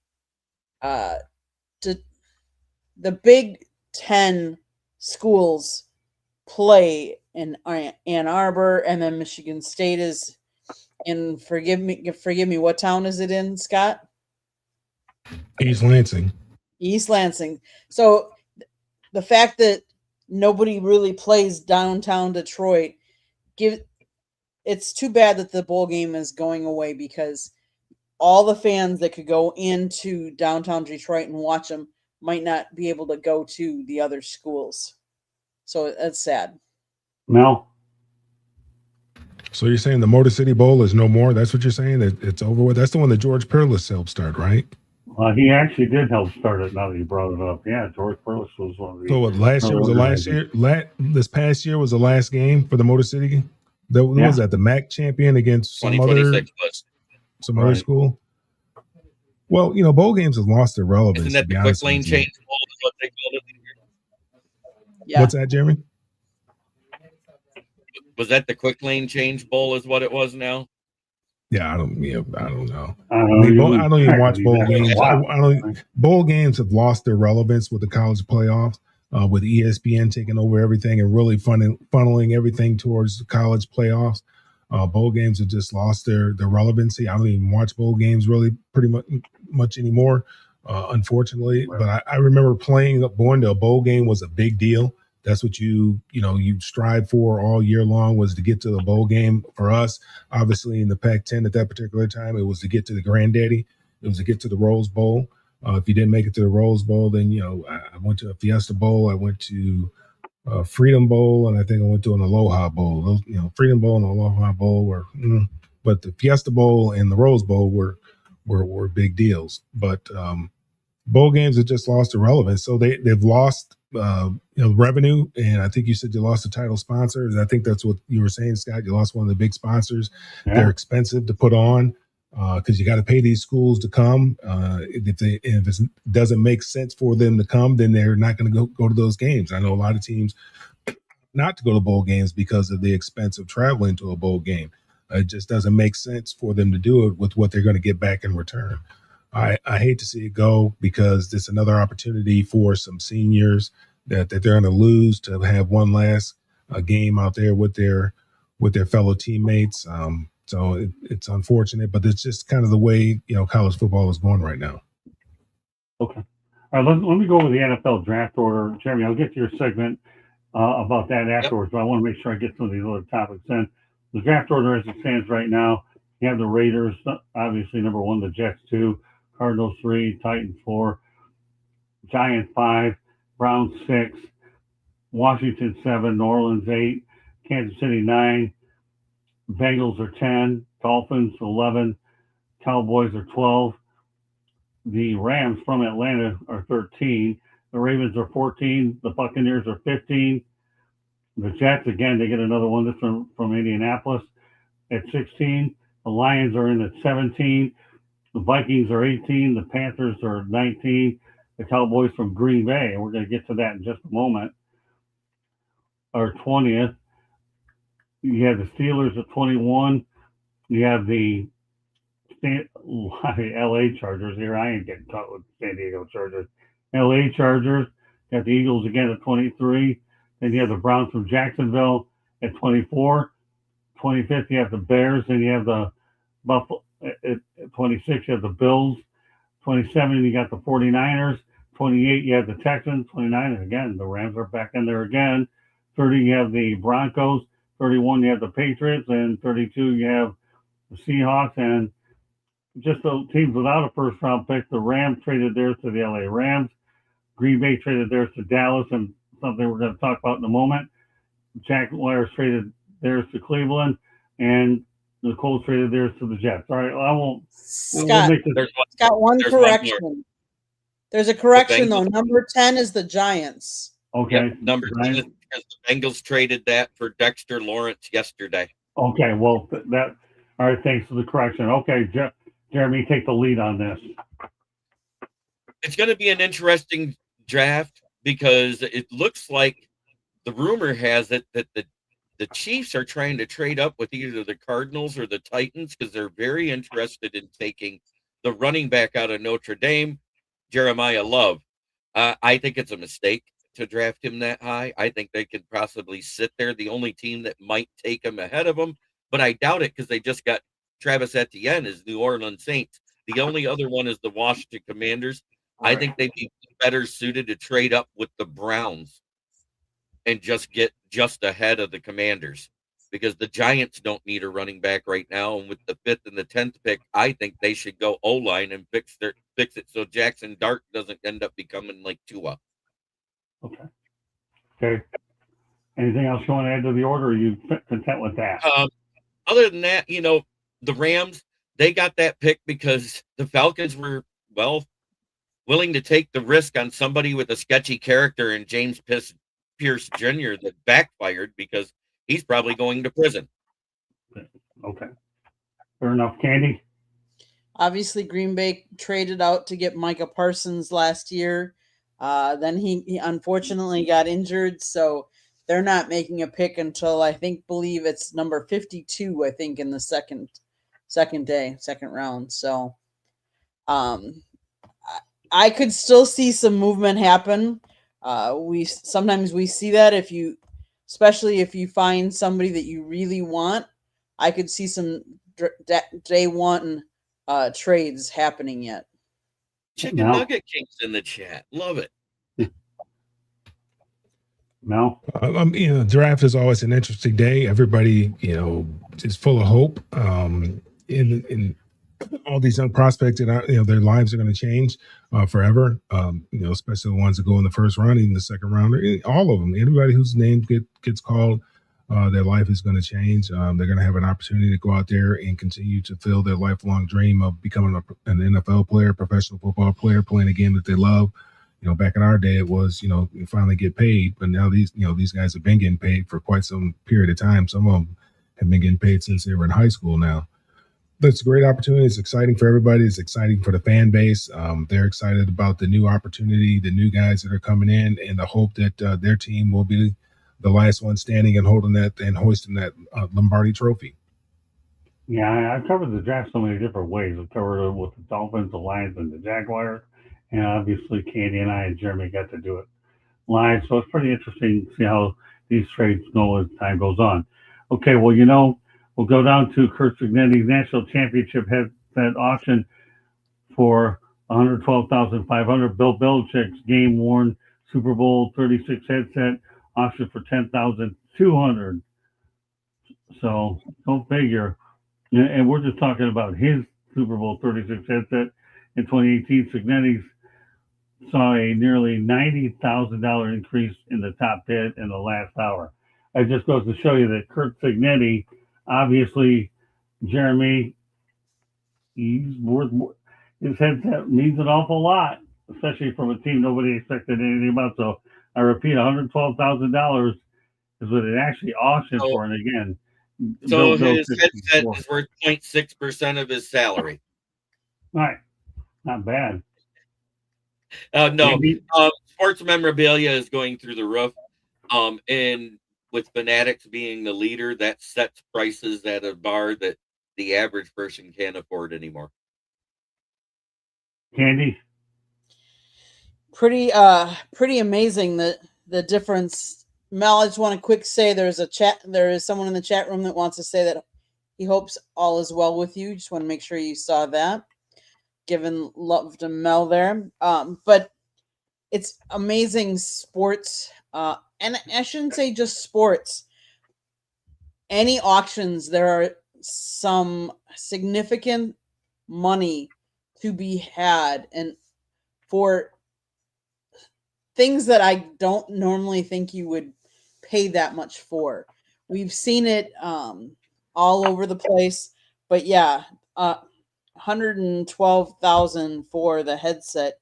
the Big Ten schools play in Ann Arbor, and then Michigan State is in. Forgive me. What town is it in, Scott? East Lansing. East Lansing. So the fact that nobody really plays downtown Detroit, it's too bad that the bowl game is going away because all the fans that could go into downtown Detroit and watch them might not be able to go to the other schools. So that's sad. Mel? So you're saying the Motor City Bowl is no more? That's what you're saying? It's over with? That's the one that George Perlis helped start, right? He actually did help start it now that you brought it up. Yeah, George Perlis was one of the... So what, last year was the last year? This past year was the last game for the Motor City? Was that the MAC champion against some other school? Well, bowl games have lost their relevance. Isn't that the quick lane change bowl is what they called it? Yeah. What's that, Jeremy? Was that the quick lane change bowl is what it was now? Yeah, I don't know. I don't even watch bowl games. Bowl games have lost their relevance with the college playoffs, with ESPN taking over everything and really funneling everything towards the college playoffs. Bowl games have just lost their relevancy. I don't even watch bowl games really pretty much anymore, unfortunately. Right. But I remember going to a bowl game was a big deal. That's what you strive for all year long, was to get to the bowl game. For us, obviously in the Pac-10 at that particular time, it was to get to the granddaddy. It was to get to the Rose Bowl. If you didn't make it to the Rose Bowl, then I went to a Fiesta Bowl. I went to Freedom Bowl, and I think I went to an Aloha Bowl. Those, Freedom Bowl and Aloha Bowl were, but the Fiesta Bowl and the Rose Bowl were big deals. But bowl games have just lost their relevance, so they've lost revenue, and I think you said you lost the title sponsors. I think that's what you were saying, Scott. You lost one of the big sponsors. Yeah. They're expensive to put on because you got to pay these schools to come. If it doesn't make sense for them to come, then they're not going to go to those games. I know a lot of teams not to go to bowl games because of the expense of traveling to a bowl game. It just doesn't make sense for them to do it with what they're going to get back in return. I hate to see it go because it's another opportunity for some seniors that they're going to lose to have one last game out there with their fellow teammates. So it's unfortunate, but it's just kind of the way college football is going right now. Okay. All right, let me go over the NFL draft order. Jeremy, I'll get to your segment about that afterwards, but I want to make sure I get some of these other topics in. The draft order as it stands right now, you have the Raiders, obviously number 1, the Jets 2, Cardinals 3, Titans 4, Giants 5, Browns 6, Washington 7, New Orleans 8, Kansas City 9, Bengals are 10, Dolphins 11, Cowboys are 12, the Rams from Atlanta are 13, the Ravens are 14, the Buccaneers are 15, the Jets, again, they get another one. This from Indianapolis at 16. The Lions are in at 17. The Vikings are 18. The Panthers are 19. The Cowboys from Green Bay, and we're going to get to that in just a moment, are 20th. You have the Steelers at 21. You have the LA Chargers here. I ain't getting caught with San Diego Chargers. LA Chargers. Got the Eagles again at 23. Then you have the Browns from Jacksonville at 24. 25th, you have the Bears. Then you have the Buffalo at 26. You have the Bills. 27, you got the 49ers. 28, you have the Texans. 29, again, the Rams are back in there again. 30, you have the Broncos. 31, you have the Patriots. And 32, you have the Seahawks. And just the teams without a first-round pick, the Rams traded theirs to the LA Rams. Green Bay traded theirs to Dallas, and something we're going to talk about in a moment. Jaguars traded theirs to Cleveland, and the Colts traded theirs to the Jets. All right, I won't. Scott, Scott, one correction. There's a correction, though. Number 10 is the Giants. Okay. Yep, number 10 is because the Bengals traded that for Dexter Lawrence yesterday. Okay, well, that. All right, thanks for the correction. Okay, Jeremy, take the lead on this. It's going to be an interesting draft because it looks like the rumor has it that the Chiefs are trying to trade up with either the Cardinals or the Titans because they're very interested in taking the running back out of Notre Dame, Jeremiah Love. I think it's a mistake to draft him that high. I think they could possibly sit there. The only team that might take him ahead of him, but I doubt it because they just got Travis Etienne is New Orleans Saints. The only other one is the Washington Commanders. I think they'd be better suited to trade up with the Browns and just get just ahead of the Commanders because the Giants don't need a running back right now. And with the 5th and the 10th pick, I think they should go O-line and fix it so Jackson Dart doesn't end up becoming like Tua. Okay. Anything else you want to add to the order? Or are you content with that? Other than that, the Rams, they got that pick because the Falcons were, willing to take the risk on somebody with a sketchy character in James Pierce Jr. that backfired because he's probably going to prison. Okay. Fair enough. Candy? Obviously, Green Bay traded out to get Micah Parsons last year. Then he unfortunately got injured, so they're not making a pick until believe it's number 52, I think, in the second round. So I could still see some movement happen. We sometimes see that especially if you find somebody that you really want, I could see some day one trades happening yet. Chicken Nugget King's in the chat. Love it. No. Draft is always an interesting day. Everybody, is full of hope. In all these young prospects, and their lives are going to change forever. Especially the ones that go in the first round, even the second round. All of them. Anybody whose name gets called, their life is going to change. They're going to have an opportunity to go out there and continue to fulfill their lifelong dream of becoming an NFL player, professional football player, playing a game that they love. Back in our day, it was, you finally get paid. But now these guys have been getting paid for quite some period of time. Some of them have been getting paid since they were in high school now. But it's a great opportunity. It's exciting for everybody. It's exciting for the fan base. They're excited about the new opportunity, the new guys that are coming in, and the hope that their team will be the last one standing and holding that and hoisting that Lombardi trophy. Yeah, I've covered the draft so many different ways. I've covered it with the Dolphins, the Lions, and the Jaguars. And obviously, Candy and I and Jeremy got to do it live. So it's pretty interesting to see how these trades go as time goes on. Okay, well, we'll go down to Kurt Signetti's National Championship headset auction for $112,500. Bill Belichick's game-worn Super Bowl 36 headset auction for $10,200. So go figure. And we're just talking about his Super Bowl 36 headset in 2018. Signetti's saw a nearly $90,000 increase in the top bid in the last hour. It just goes to show you that Kurt Signetti, obviously, Jeremy, he's worth more. His headset means an awful lot, especially from a team nobody expected anything about. So I repeat, $112,000 is what it actually auctioned for. And again, so his headset is worth 0.6% of his salary. Right, not bad. No, sports memorabilia is going through the roof. And with Fanatics being the leader, that sets prices at a bar that the average person can't afford anymore. Candy? Pretty amazing the difference. Mel, I just want to quick say there is someone in the chat room that wants to say that he hopes all is well with you. Just want to make sure you saw that. Giving love to Mel there. But it's amazing sports. And I shouldn't say just sports. Any auctions, there are some significant money to be had, and for things that I don't normally think you would pay that much for. We've seen it all over the place, but yeah, $112,000 for the headset.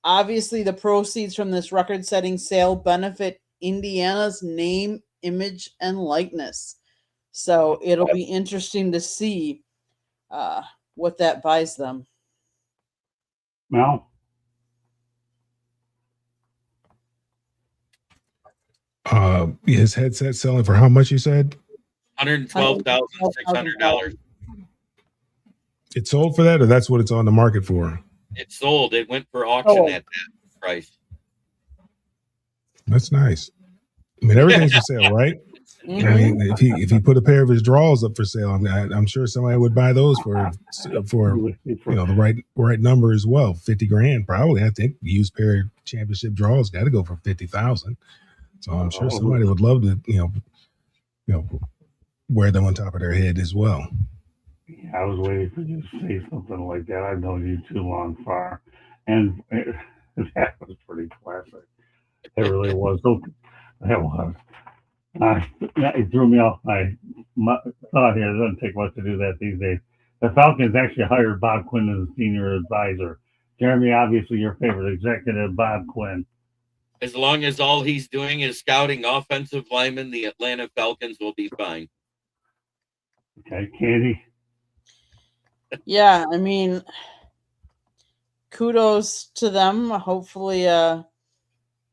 Obviously, the proceeds from this record-setting sale benefit Indiana's name, image, and likeness. So it'll be interesting to see what that buys them. Mel? His headset selling for how much, you said? $112,600. It sold for that, or that's what it's on the market for? It sold. It went for auction at that price. That's nice. I mean, everything's for sale, right? Mm-hmm. I mean, if he put a pair of his drawers up for sale, I'm sure somebody would buy those for the right number as well. $50,000 probably. I think used pair of championship drawers got to go for $50,000. So I'm sure somebody would love to wear them on top of their head as well. Yeah, I was waiting for you to say something like that. I've known you too long, far, and that was pretty classic. It really was. That was. It threw me off my thought here. It doesn't take much to do that these days. The Falcons actually hired Bob Quinn as a senior advisor. Jeremy, obviously your favorite executive, Bob Quinn. As long as all he's doing is scouting offensive linemen, the Atlanta Falcons will be fine. Okay, Candy? Yeah, I mean, kudos to them. Hopefully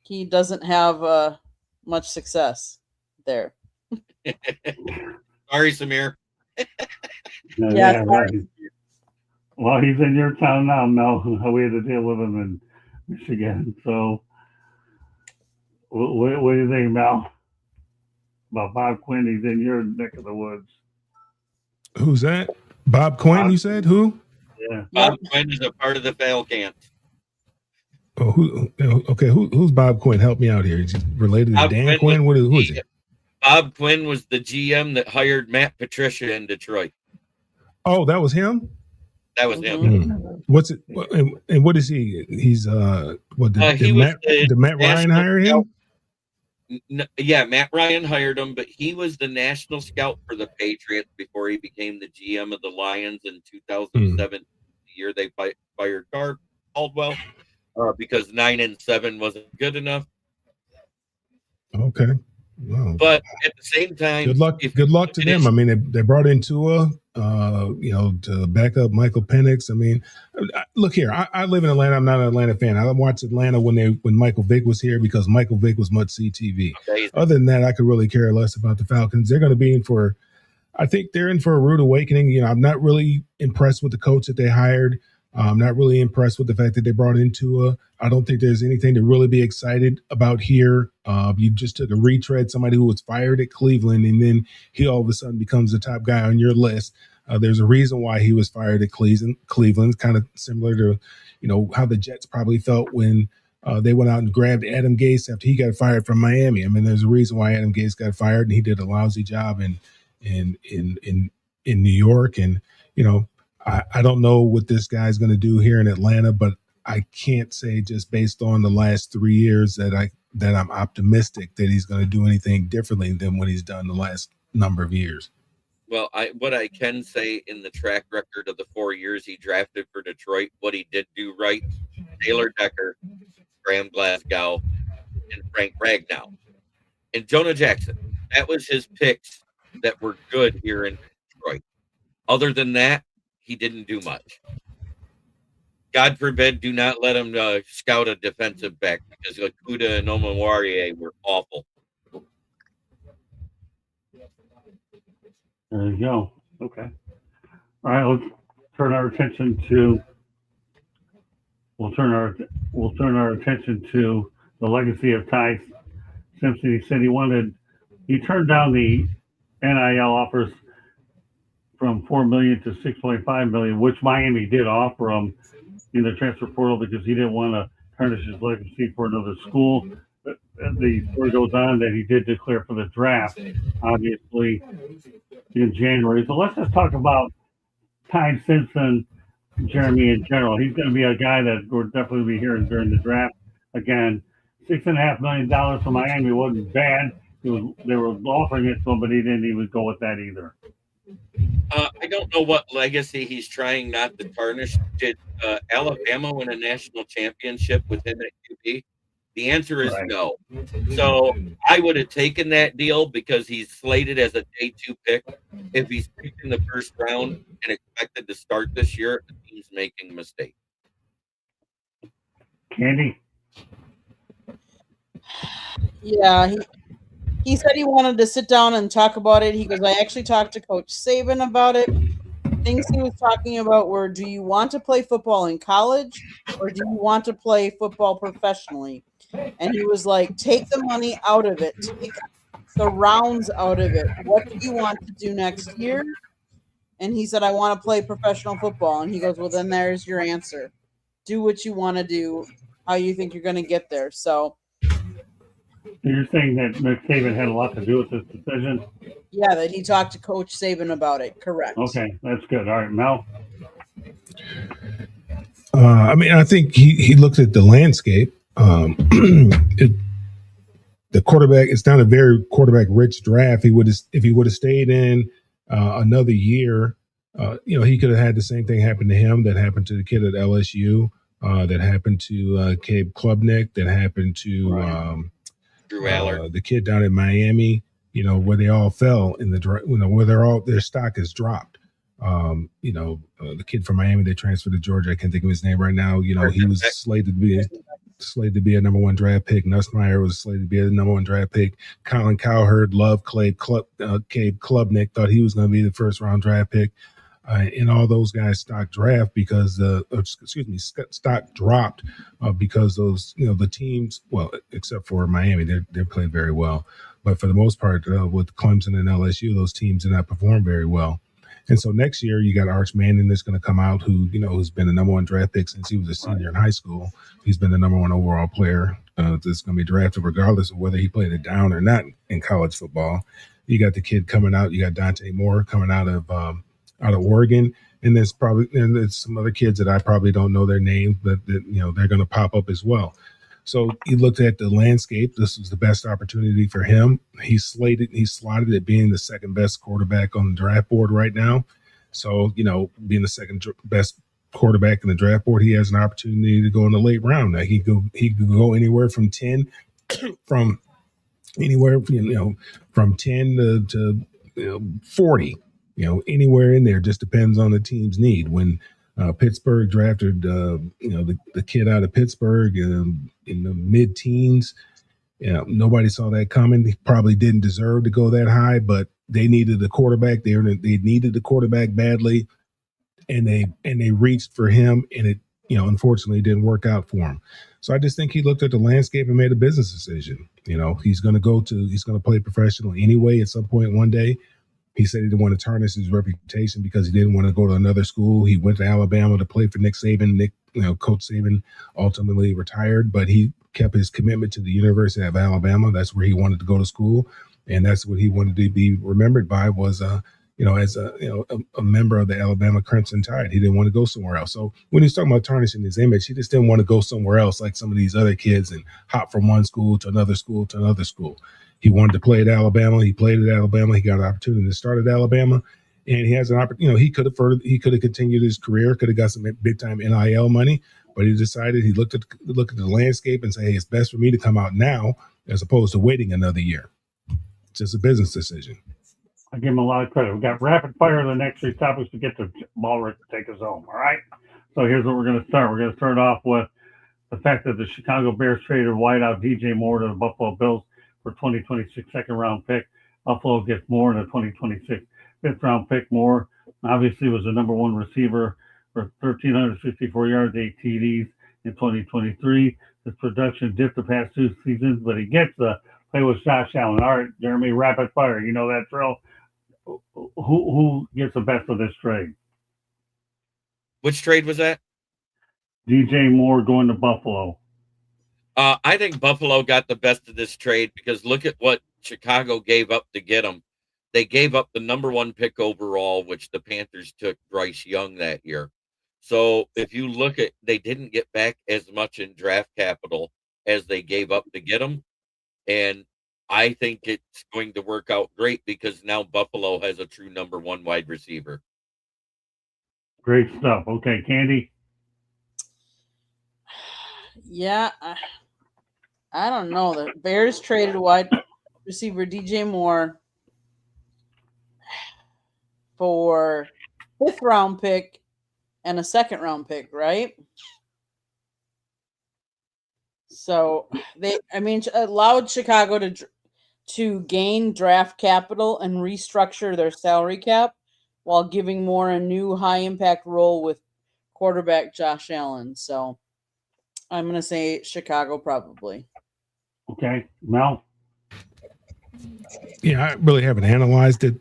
he doesn't have much success there. Sorry, Samir. Yeah, right. Well, he's in your town now, Mel. We had to deal with him in Michigan. So, what do you think, Mel? About Bob Quinn? He's in your neck of the woods. Who's that? Bob Quinn, you said? Who? Yeah. Bob Quinn is a part of the Falcons. Oh, who's Bob Quinn? Help me out here. Is he related to Dan Quinn? Who is he? Bob Quinn was the GM that hired Matt Patricia in Detroit. Oh, that was him? That was him. Mm-hmm. What's it? And what is he? He's did Matt Ryan hire him? Yeah, Matt Ryan hired him, but he was the national scout for the Patriots before he became the GM of the Lions in 2007. The year they fired Caldwell because 9-7 wasn't good enough. Okay. Wow. But at the same time, good luck to them. I mean, they brought in Tua, to back up Michael Penix. I mean, look here. I live in Atlanta. I'm not an Atlanta fan. I watched Atlanta when Michael Vick was here because Michael Vick was must-see TV. Amazing. Other than that, I could really care less about the Falcons. They're going to be in for. I think they're in for a rude awakening. I'm not really impressed with the coach that they hired. I'm not really impressed with the fact that they brought in Tua. I don't think there's anything to really be excited about here. You just took a retread, somebody who was fired at Cleveland, and then he all of a sudden becomes the top guy on your list. There's a reason why he was fired at Cleveland, kind of similar to, how the Jets probably felt when They went out and grabbed Adam Gase after he got fired from Miami. I mean, there's a reason why Adam Gase got fired, and he did a lousy job in New York. And I don't know what this guy's going to do here in Atlanta, but I can't say just based on the last 3 years that I'm optimistic that he's going to do anything differently than what he's done the last number of years. Well, what I can say in the track record of the 4 years he drafted for Detroit, what he did do right: Taylor Decker, Graham Glasgow, and Frank Ragnow, and Jonah Jackson. That was his picks that were good here in Detroit. Other than that, he didn't do much. God forbid, do not let him scout a defensive back, because Okuda and Omowarie were awful. There you go. Okay. All right. Let's turn our attention to. We'll turn our attention to the legacy of Ty Simpson. He said he turned down the NIL offers from $4 million to $6.5 million, which Miami did offer him in the transfer portal because he didn't want to tarnish his legacy for another school. But the story goes on that he did declare for the draft, obviously, in January. So let's just talk about Ty Simpson, Jeremy, in general. He's going to be a guy that we're definitely be hearing during the draft. Again, $6.5 million from Miami wasn't bad. They were offering it to him, but he didn't even go with that either. I don't know what legacy he's trying not to tarnish. Did Alabama win a national championship with him at QB? The answer is no. So I would have taken that deal because he's slated as a day 2 pick. If he's picked in the first round and expected to start this year, the team's making a mistake. Candy? Yeah, he said he wanted to sit down and talk about it. He goes, I actually talked to Coach Saban about it. Things he was talking about were, do you want to play football in college or do you want to play football professionally? And he was like, take the money out of it. Take the rounds out of it. What do you want to do next year? And he said, I want to play professional football. And he goes, well, then there's your answer. Do what you want to do, how you think you're going to get there. So you're saying that Nick Saban had a lot to do with this decision? Yeah, that he talked to Coach Saban about it. Correct. Okay, that's good. All right, Mel? I mean, I think he looked at the landscape. The quarterback, it's not a very quarterback-rich draft. If he would have stayed in another year, he could have had the same thing happen to him that happened to the kid at LSU, that happened to Caleb Klubnik, that happened to Drew Allard, the kid down in Miami. Where they all fell in the draft. Where their stock has dropped. The kid from Miami that transferred to Georgia, I can't think of his name right now. He was slated to be a number 1 draft pick. Nussmeier was slated to be a number 1 draft pick. Colin Cowherd loved Caleb Klubnik, thought he was going to be the first round draft pick. And all those guys stock dropped because those, the teams, well, except for Miami, they played very well. But for the most part, with Clemson and LSU, those teams did not perform very well. And so next year, you got Arch Manning that's going to come out, who's been the number 1 draft pick since he was a senior in high school. He's been the number 1 overall player that's going to be drafted regardless of whether he played it down or not in college football. You got the kid coming out. You got Dante Moore coming out of Oregon. And there's some other kids that I probably don't know their names, but they're going to pop up as well. So he looked at the landscape. This was the best opportunity for him. He's slotted at being the second best quarterback on the draft board right now. So, being the second best quarterback in the draft board, he has an opportunity to go in the late round. Now, he could go anywhere from 10 from 10 to 40. Anywhere in there, just depends on the team's need. When Pittsburgh drafted, the kid out of Pittsburgh in the mid-teens, nobody saw that coming. He probably didn't deserve to go that high, but they needed a quarterback. They needed the quarterback badly, and they reached for him, and it unfortunately didn't work out for him. So I just think he looked at the landscape and made a business decision. He's going to play professional anyway at some point one day. He said he didn't want to tarnish his reputation because he didn't want to go to another school. He went to Alabama to play for Nick Saban. Coach Saban ultimately retired, but he kept his commitment to the University of Alabama. That's where he wanted to go to school, and that's what he wanted to be remembered by was as a member of the Alabama Crimson Tide. He didn't want to go somewhere else. So when he's talking about tarnishing his image, he just didn't want to go somewhere else like some of these other kids and hop from one school to another school to another school. He wanted to play at Alabama. He played at Alabama. He got an opportunity to start at Alabama, and he has an opportunity. He could have continued his career, could have got some big time NIL money, but he decided he looked at the landscape and said, "Hey, it's best for me to come out now as opposed to waiting another year." It's just a business decision. I give him a lot of credit. We got rapid fire the next 3 topics to get to Ballrick to take us home. All right. So here's what we're going to start. We're going to start off with the fact that the Chicago Bears traded wideout DJ Moore to the Buffalo Bills for 2026 second round pick. Buffalo gets Moore in a 2026 fifth round pick. Moore obviously was the number 1 receiver for 1,364 yards, 8 TDs in 2023. His production dipped the past 2 seasons, but he gets the play with Josh Allen. All right, Jeremy, rapid fire. You know that drill. Who gets the best of this trade? Which trade was that? DJ Moore going to Buffalo. I think Buffalo got the best of this trade because look at what Chicago gave up to get him. They gave up the number 1 pick overall, which the Panthers took Bryce Young that year. So if you look at, they didn't get back as much in draft capital as they gave up to get him. And I think it's going to work out great because now Buffalo has a true number 1 wide receiver. Great stuff. Okay, Candy. Yeah, I don't know. The Bears traded wide receiver DJ Moore for 5th round pick and a 2nd round pick, right? So they allowed Chicago to gain draft capital and restructure their salary cap while giving Moore a new high impact role with quarterback Josh Allen. So I'm going to say Chicago probably. Okay, Mel. Yeah, I really haven't analyzed it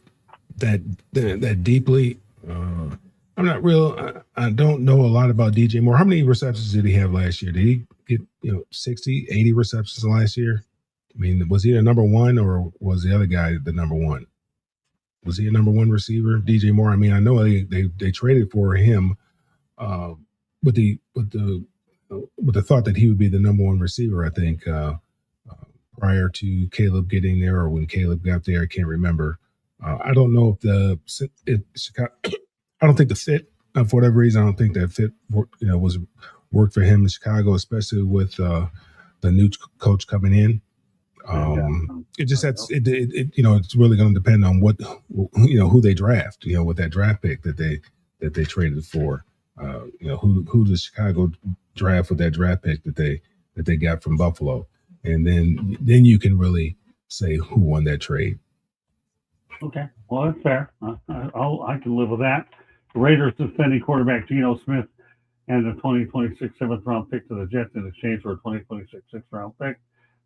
that deeply. I'm not real. I don't know a lot about DJ Moore. How many receptions did he have last year? Did he get 60, 80 receptions last year? I mean, was he the number 1 or was the other guy the number 1? Was he a number 1 receiver, DJ Moore? I mean, I know they traded for him with the thought that he would be the number 1 receiver. I think prior to Caleb getting there or when Caleb got there, I can't remember. I don't know if Chicago. I don't think the fit, for whatever reason, I don't think that fit, was worked for him in Chicago, especially with the new coach coming in. It just it's really going to depend on what who they draft. With that draft pick that they traded for. Who does Chicago draft with that draft pick that they got from Buffalo, and then you can really say who won that trade. Okay, well that's fair. I can live with that. The Raiders suspending quarterback Geno Smith and the 2026 7th round pick to the Jets in exchange for a 2026 6th round pick.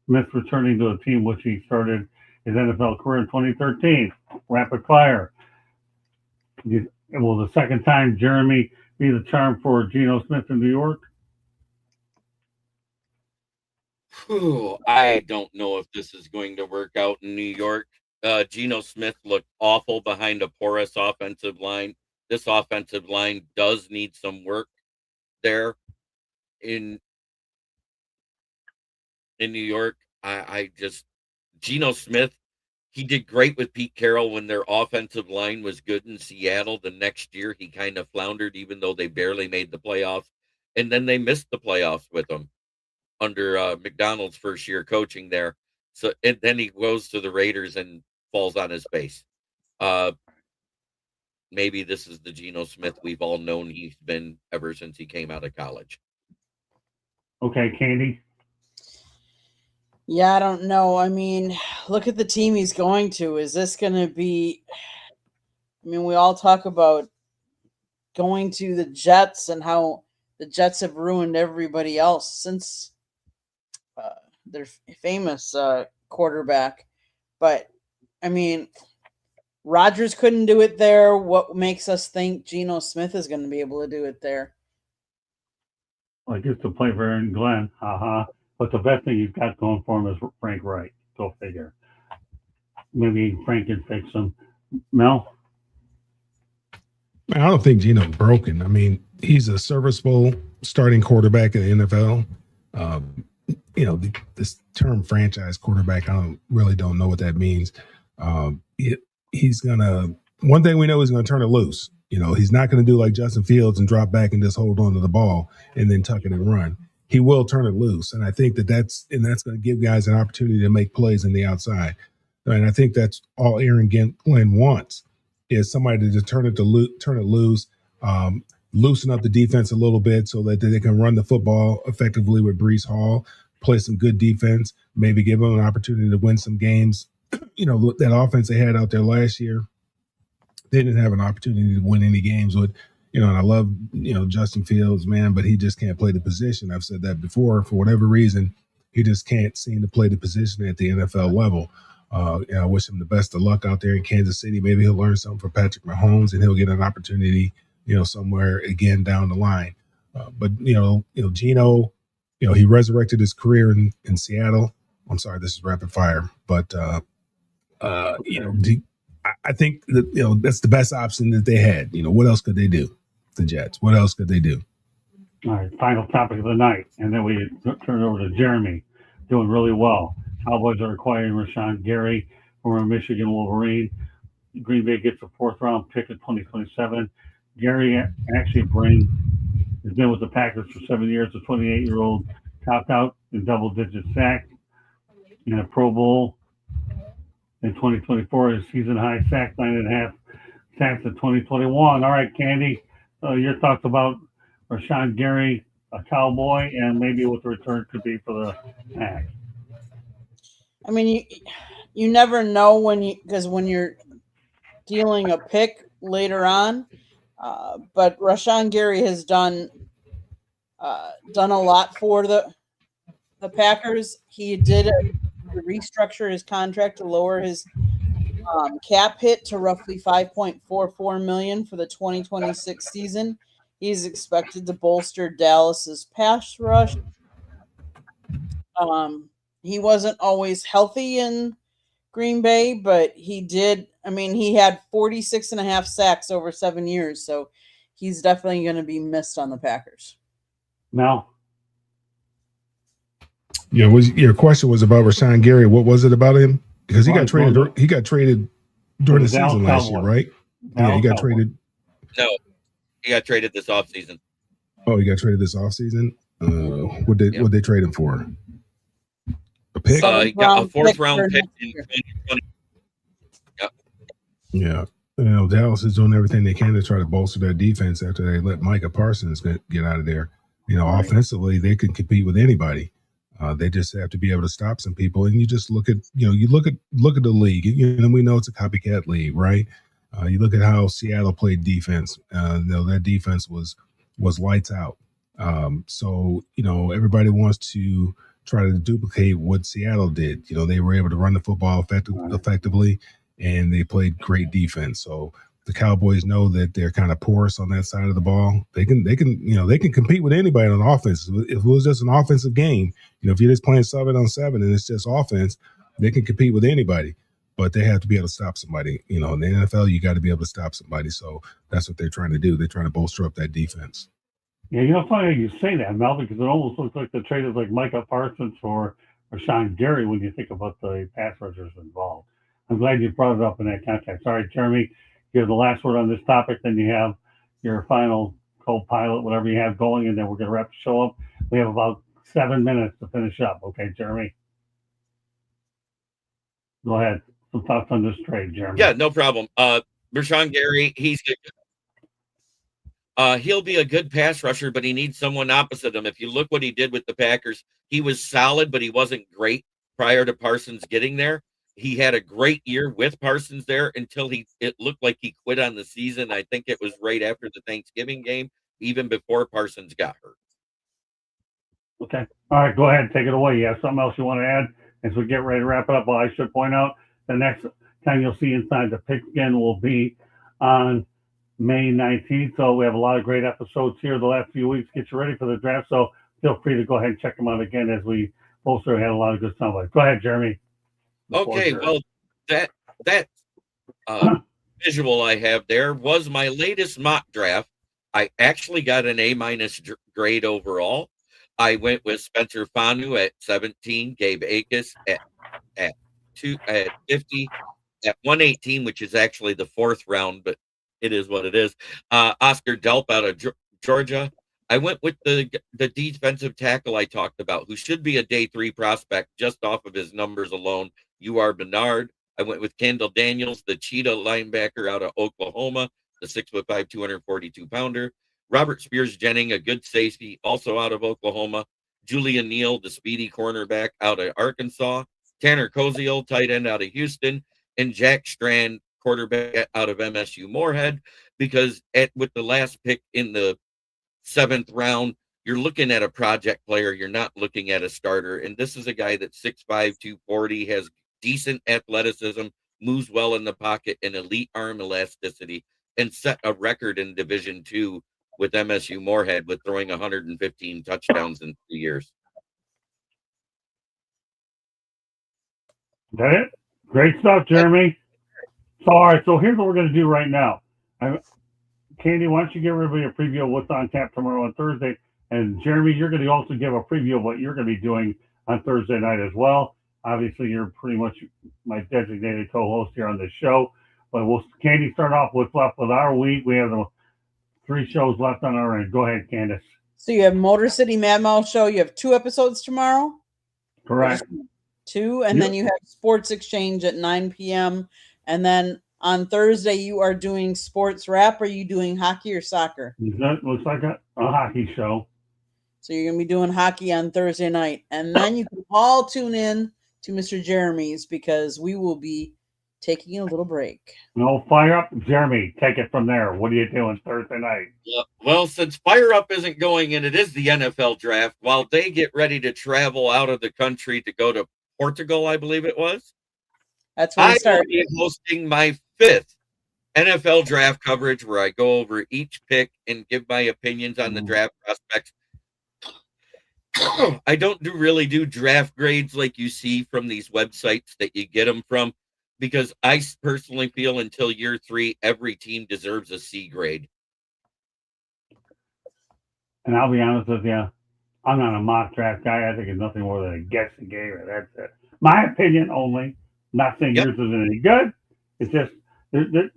Smith returning to a team which he started his NFL career in 2013. Rapid fire. Will the second time Jeremy be the charm for Geno Smith in New York? I don't know if this is going to work out in New York. Geno Smith looked awful behind a porous offensive line. This offensive line does need some work there in New York. Geno Smith, he did great with Pete Carroll when their offensive line was good in Seattle. The next year, he kind of floundered, even though they barely made the playoffs. And then they missed the playoffs with him under McDonald's first year coaching there. So and then he goes to the Raiders and falls on his face. Maybe this is the Geno Smith we've all known he's been ever since he came out of college. Okay, Candy. Yeah, I don't know. I mean, look at the team he's going to. Is this going to be? I mean, we all talk about going to the Jets and how the Jets have ruined everybody else since their famous quarterback. But I mean, Rodgers couldn't do it there. What makes us think Geno Smith is going to be able to do it there? I get to play for Aaron Glenn, haha. But the best thing he's got going for him is Frank Wright. Go figure. Maybe Frank can fix him. Mel? I don't think Geno's broken. I mean, he's a serviceable starting quarterback in the NFL. This term franchise quarterback, I really don't know what that means. He's gonna. One thing we know, he's gonna turn it loose. He's not gonna do like Justin Fields and drop back and just hold on to the ball and then tuck it and run. He will turn it loose, and I think that's going to give guys an opportunity to make plays in the outside. And I think that's all Aaron Glenn wants, is somebody to turn it loose, loosen up the defense a little bit so that they can run the football effectively with Breece Hall, play some good defense, maybe give them an opportunity to win some games. That offense they had out there last year, they didn't have an opportunity to win any games with. And I love, Justin Fields, man, but he just can't play the position. I've said that before. For whatever reason, he just can't seem to play the position at the NFL level. I wish him the best of luck out there in Kansas City. Maybe he'll learn something from Patrick Mahomes and he'll get an opportunity, somewhere again down the line. But Geno, he resurrected his career in Seattle. I'm sorry, this is rapid fire, but I think that that's the best option that they had. What else could they do? The Jets. What else could they do? All right, final topic of the night, and then we turn it over to Jeremy, doing really well. Cowboys are acquiring Rashawn Gary, former Michigan Wolverine. Green Bay gets a fourth-round pick in 2027. Gary actually has been with the Packers for 7 years. The 28-year-old topped out in double-digit sacks in a Pro Bowl in 2024. His season-high sack, 9.5 sacks in 2021. All right, Candy, your thoughts about Rashawn Gary, a Cowboy, and maybe what the return could be for the Pack. I mean, you never know because when you're dealing a pick later on, but Rashawn Gary has done a lot for the Packers. He did restructure his contract to lower his cap hit to roughly $5.44 million for the 2026 season. He's expected to bolster Dallas's pass rush. He wasn't always healthy in Green Bay, but he did. I mean, he had 46.5 sacks over 7 years, so he's definitely going to be missed on the Packers. Mel? Yeah, your question was about Rashawn Gary. What was it about him? Because he got traded. He got traded during the season last year, right? Yeah, he got traded. No, he got traded this offseason. Oh, he got traded this offseason. What they trade him for? A pick? He got a fourth-round pick in 2020. Yeah. Dallas is doing everything they can to try to bolster their defense after they let Micah Parsons get out of there. Right. Offensively, they can compete with anybody. They just have to be able to stop some people. And you just look at, you look at the league. We know it's a copycat league, right? You look at how Seattle played defense. Their defense was lights out. So everybody wants to try to duplicate what Seattle did. They were able to run the football effectively, and they played great defense. So the Cowboys know that they're kind of porous on that side of the ball. They can compete with anybody on offense. If it was just an offensive game, if you're just playing 7-on-7 and it's just offense, they can compete with anybody. But they have to be able to stop somebody. In the NFL, you got to be able to stop somebody. So that's what they're trying to do. They're trying to bolster up that defense. Yeah, funny you say that, Mel, because it almost looks like the trade is like Micah Parsons for Rashawn Gary when you think about the pass rushers involved. I'm glad you brought it up in that context. All right, Jeremy, you have the last word on this topic, then you have your final co-pilot, whatever you have going, and then we're going to wrap the show up. We have about 7 minutes to finish up. Okay, Jeremy? Go ahead. Some thoughts on this trade, Jeremy. Yeah, no problem. Rashawn Gary, he'll be a good pass rusher, but he needs someone opposite him. If you look what he did with the Packers, he was solid, but he wasn't great prior to Parsons getting there. He had a great year with Parsons there until it looked like he quit on the season. I think it was right after the Thanksgiving game, even before Parsons got hurt. Okay. All right, go ahead. Take it away. You have something else you want to add as we get ready to wrap it up? Well, I should point out the next time you'll see Inside the Pigskin will be on May 19th. So we have a lot of great episodes here the last few weeks. Get you ready for the draft. So feel free to go ahead and check them out again as we also had a lot of good sound. Go ahead, Jeremy. Okay, well, that visual I have there was my latest mock draft. I actually got an A- grade overall. I went with Spencer Fanu at 17, Gabe Akis at 50, at 118, which is actually the fourth round, but it is what it is. Oscar Delp out of Georgia. I went with the defensive tackle I talked about, who should be a day 3 prospect just off of his numbers alone. U.R. Bernard. I went with Kendall Daniels, the cheetah linebacker out of Oklahoma, the 6'5", 242-pounder. Robert Spears Jennings, a good safety, also out of Oklahoma. Julian Neal, the speedy cornerback out of Arkansas. Tanner Koziel, tight end out of Houston. And Jack Strand, quarterback out of MSU Moorhead. Because with the last pick in the 7th round, you're looking at a project player. You're not looking at a starter. And this is a guy that's 6'5", 240, has decent athleticism, moves well in the pocket, and elite arm elasticity, and set a record in Division II with MSU Moorhead with throwing 115 touchdowns in 3 years. Is that it? Great stuff, Jeremy. So, all right, so here's what we're going to do right now. Candy, why don't you give everybody a preview of what's on tap tomorrow and Thursday? And Jeremy, you're going to also give a preview of what you're going to be doing on Thursday night as well. Obviously, you're pretty much my designated co-host here on this show. But we'll, Candy, start off with left with our week. We have the 3 shows left on our end. Go ahead, Candace. So you have Motor City Mad Mouse Show. You have 2 episodes tomorrow? Correct. 2, and then you have Sports Exchange at 9 p.m. And then on Thursday, you are doing sports rap. Or are you doing hockey or soccer? That looks like a hockey show. So you're going to be doing hockey on Thursday night. And then you can all tune in to Mr. Jeremy's, because we will be taking a little break. No, fire up. Jeremy, take it from there. What are you doing Thursday night? Well, since Fire Up isn't going and it is the NFL draft, while they get ready to travel out of the country to go to Portugal, I believe it was. That's where I started. will be hosting my 5th NFL draft coverage, where I go over each pick and give my opinions on the draft prospects. I don't really do draft grades like you see from these websites that you get them from, because I personally feel until year 3, every team deserves a C grade. And I'll be honest with you, I'm not a mock draft guy. I think it's nothing more than a guessing game, and that's it. My opinion only. Not saying yours isn't any good. It's just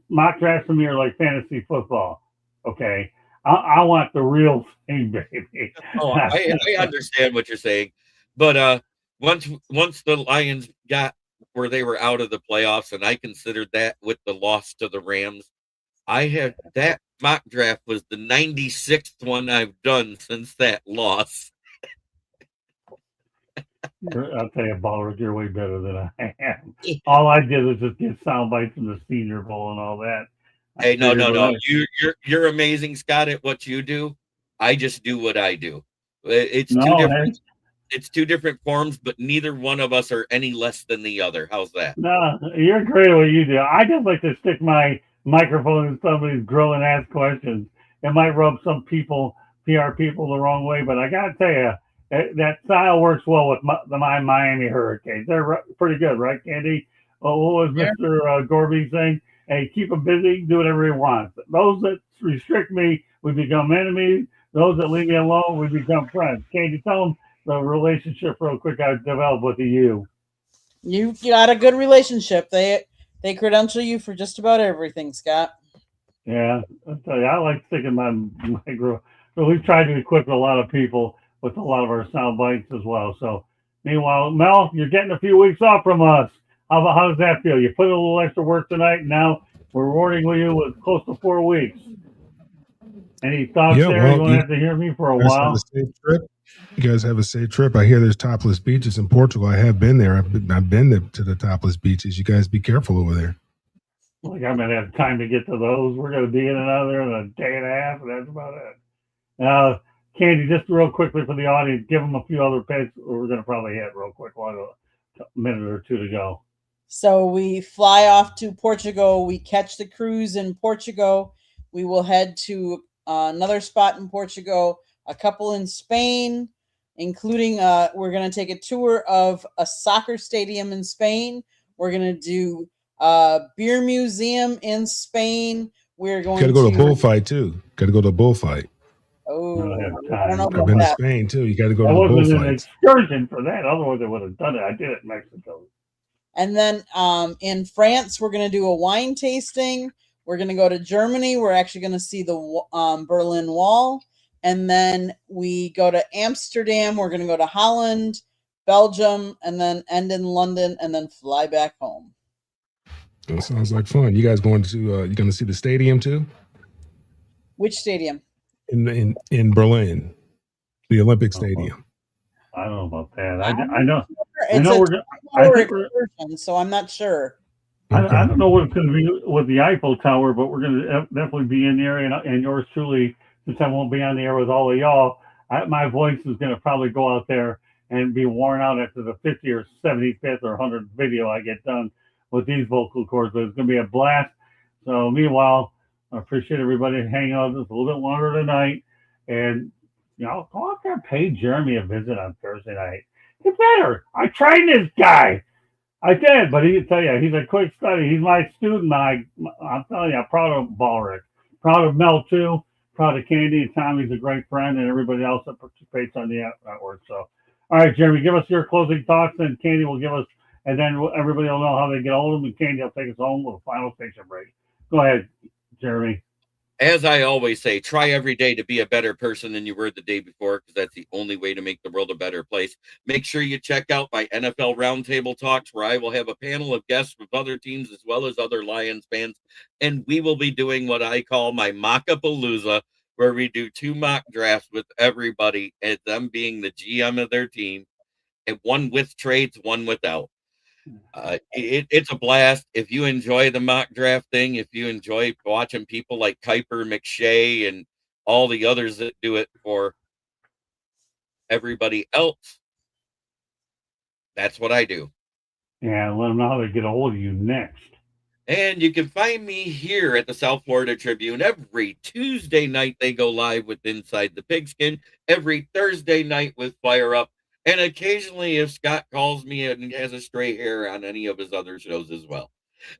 mock drafts for me are like fantasy football. Okay, I want the real thing, baby. Oh, I understand what you're saying, but once the Lions got where they were out of the playoffs, and I considered that with the loss to the Rams, I had that mock draft was the 96th one I've done since that loss. I'll tell you, Ballard, you're way better than I am. All I did was just get sound bites from the Senior Bowl and all that. Hey, no. You're amazing, Scott, at what you do. I just do what I do. It's two different forms, but neither one of us are any less than the other. How's that? No, you're great at what you do. I just like to stick my microphone in somebody's grill and ask questions. It might rub some people, PR people, the wrong way, but I got to tell you, that style works well with the Miami Hurricanes. They're pretty good, right, Candy? What was Mr. Gorby saying? Hey, keep them busy, do whatever he wants. Those that restrict me, we become enemies. Those that leave me alone, we become friends. Candy, tell them the relationship real quick I developed with you. You got a good relationship. They credential you for just about everything, Scott. Yeah, I'll tell you, I like sticking my micro. So we've tried to equip a lot of people with a lot of our sound bites as well. So meanwhile, Mel, you're getting a few weeks off from us. How does that feel? You put in a little extra work tonight, and now we're rewarding you with close to 4 weeks. Any thoughts there? Well, you won't have to hear me for a while. You guys have a safe trip. I hear there's topless beaches in Portugal. I have been there. I've been to the topless beaches. You guys be careful over there. Like I'm going to have time to get to those. We're going to be in and out of there in a day and a half, and that's about it. Candy, just real quickly for the audience, give them a few other picks. We're going to probably hit real quick, a minute or two to go. So we fly off to Portugal. We catch the cruise in Portugal. we will head to another spot in Portugal, a couple in Spain, including we're going to take a tour of a soccer stadium in Spain. We're going to do a beer museum in Spain. We're going Got to go to a bullfight too. Got to go to a bullfight. Oh, I don't have I don't know time. I've about been to that. Spain too. You got to go That to the wasn't an bullfights. excursion for that. Otherwise, I would have done it. I did it in Mexico. And then in France, we're going to do a wine tasting. We're going to go to Germany. We're actually going to see the Berlin Wall. And then we go to Amsterdam. We're going to go to Holland, Belgium, and then end in London, and then fly back home. That sounds like fun. You guys going to you going to see the stadium too? Which stadium? In Berlin, the Olympic Stadium. I don't know about that. I know. It's I know a excursion, so I'm not sure. I don't know what it's going to be with the Eiffel Tower, but we're going to definitely be in there. And yours truly, since I won't be on the air with all of y'all, my voice is going to probably go out there and be worn out after the 50 or 75th or 100th video I get done with these vocal cords. But it's going to be a blast. So meanwhile, I appreciate everybody hanging out with us a little bit longer tonight. And, you know, go out there and pay Jeremy a visit on Thursday night. Get better. I trained this guy. I did, but he can tell you, he's a quick study. He's my student. I'm telling you, I'm proud of Ballrick. Proud of Mel, too. Proud of Candy and Tommy's a great friend, and everybody else that participates on the network. So, all right, Jeremy, give us your closing thoughts, and Candy will give us, and then everybody will know how they get hold of him, and Candy will take us home with a final station break. Go ahead, Jeremy. As I always say, try every day to be a better person than you were the day before, because that's the only way to make the world a better place. Make sure you check out my NFL Roundtable Talks, where I will have a panel of guests with other teams as well as other Lions fans. And we will be doing what I call my Mock-a-Palooza, where we do 2 mock drafts with everybody, and them being the GM of their team, and one with trades, one without. It's a blast. If you enjoy the mock draft thing, if you enjoy watching people like Kuiper, McShay, and all the others that do it for everybody else, that's what I do. Yeah, let them know how to get a hold of you next. And you can find me here at the South Florida Tribune every Tuesday night. They go live with Inside the Pigskin, every Thursday night with Fire Up. And occasionally, if Scott calls me and has a stray hair on any of his other shows as well.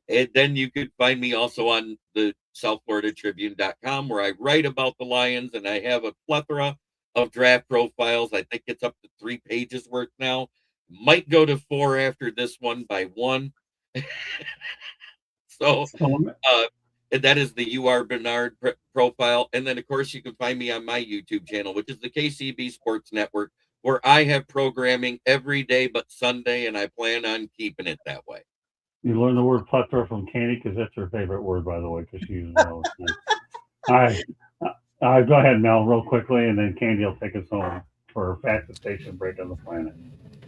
And then you could find me also on the SouthFloridaTribune.com, where I write about the Lions, and I have a plethora of draft profiles. I think it's up to 3 pages worth now. Might go to 4 after this one by 1. So that is the UR Bernard profile. And then, of course, you can find me on my YouTube channel, which is the KCB Sports Network, where I have programming every day but Sunday, and I plan on keeping it that way. You learn the word plethora from Candy, because that's her favorite word, by the way, because she uses it all the time. All right, go ahead, Mel, real quickly, and then Candy will take us home for her fastest station break on the planet.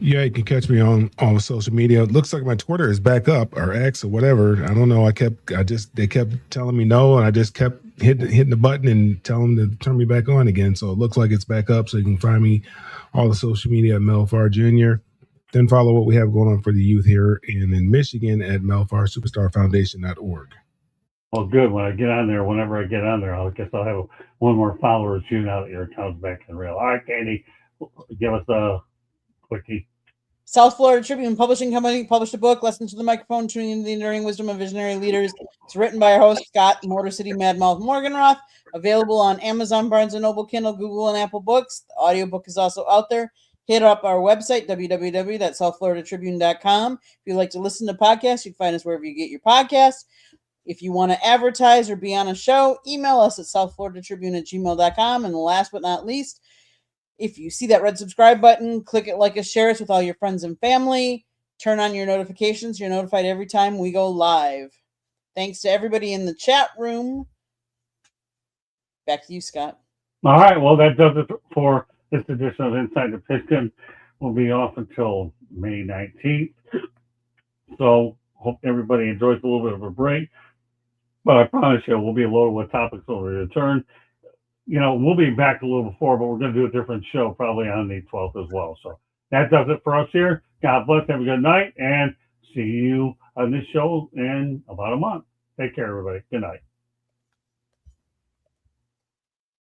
Yeah, you can catch me on social media. It looks like my Twitter is back up, or X or whatever. I don't know. They kept telling me no, and I just kept hitting the button and telling them to turn me back on again. So it looks like it's back up. So you can find me all the social media at Melfar Jr. Then follow what we have going on for the youth here and in Michigan at melfarsuperstarfoundation.org. Well, good. Whenever I get on there, I guess I'll have one more follower or two now that your account's back in real. All right, Candy, give us a quickie. South Florida Tribune Publishing Company published a book, Lessons to the Microphone, Tuning into the Enduring Wisdom of Visionary Leaders. It's written by our host, Scott Motor City Madmouth Morganroth, available on Amazon, Barnes & Noble, Kindle, Google, and Apple Books. The audiobook is also out there. Hit up our website, www.southfloridatribune.com. If you'd like to listen to podcasts, you can find us wherever you get your podcasts. If you want to advertise or be on a show, email us at southfloridatribune@gmail.com. And last but not least, if you see that red subscribe button, click it, like us, share us with all your friends and family. Turn on your notifications. You're notified every time we go live. Thanks to everybody in the chat room. Back to you, Scott. All right. Well, that does it for this edition of Inside the Piston. We'll be off until May 19th. So hope everybody enjoys a little bit of a break. But I promise you, we'll be loaded with topics when we return. You know, we'll be back a little before, but we're going to do a different show probably on the 12th as well. So that does it for us here. God bless. Have a good night, and see you on this show in about a month. Take care, everybody. Good night.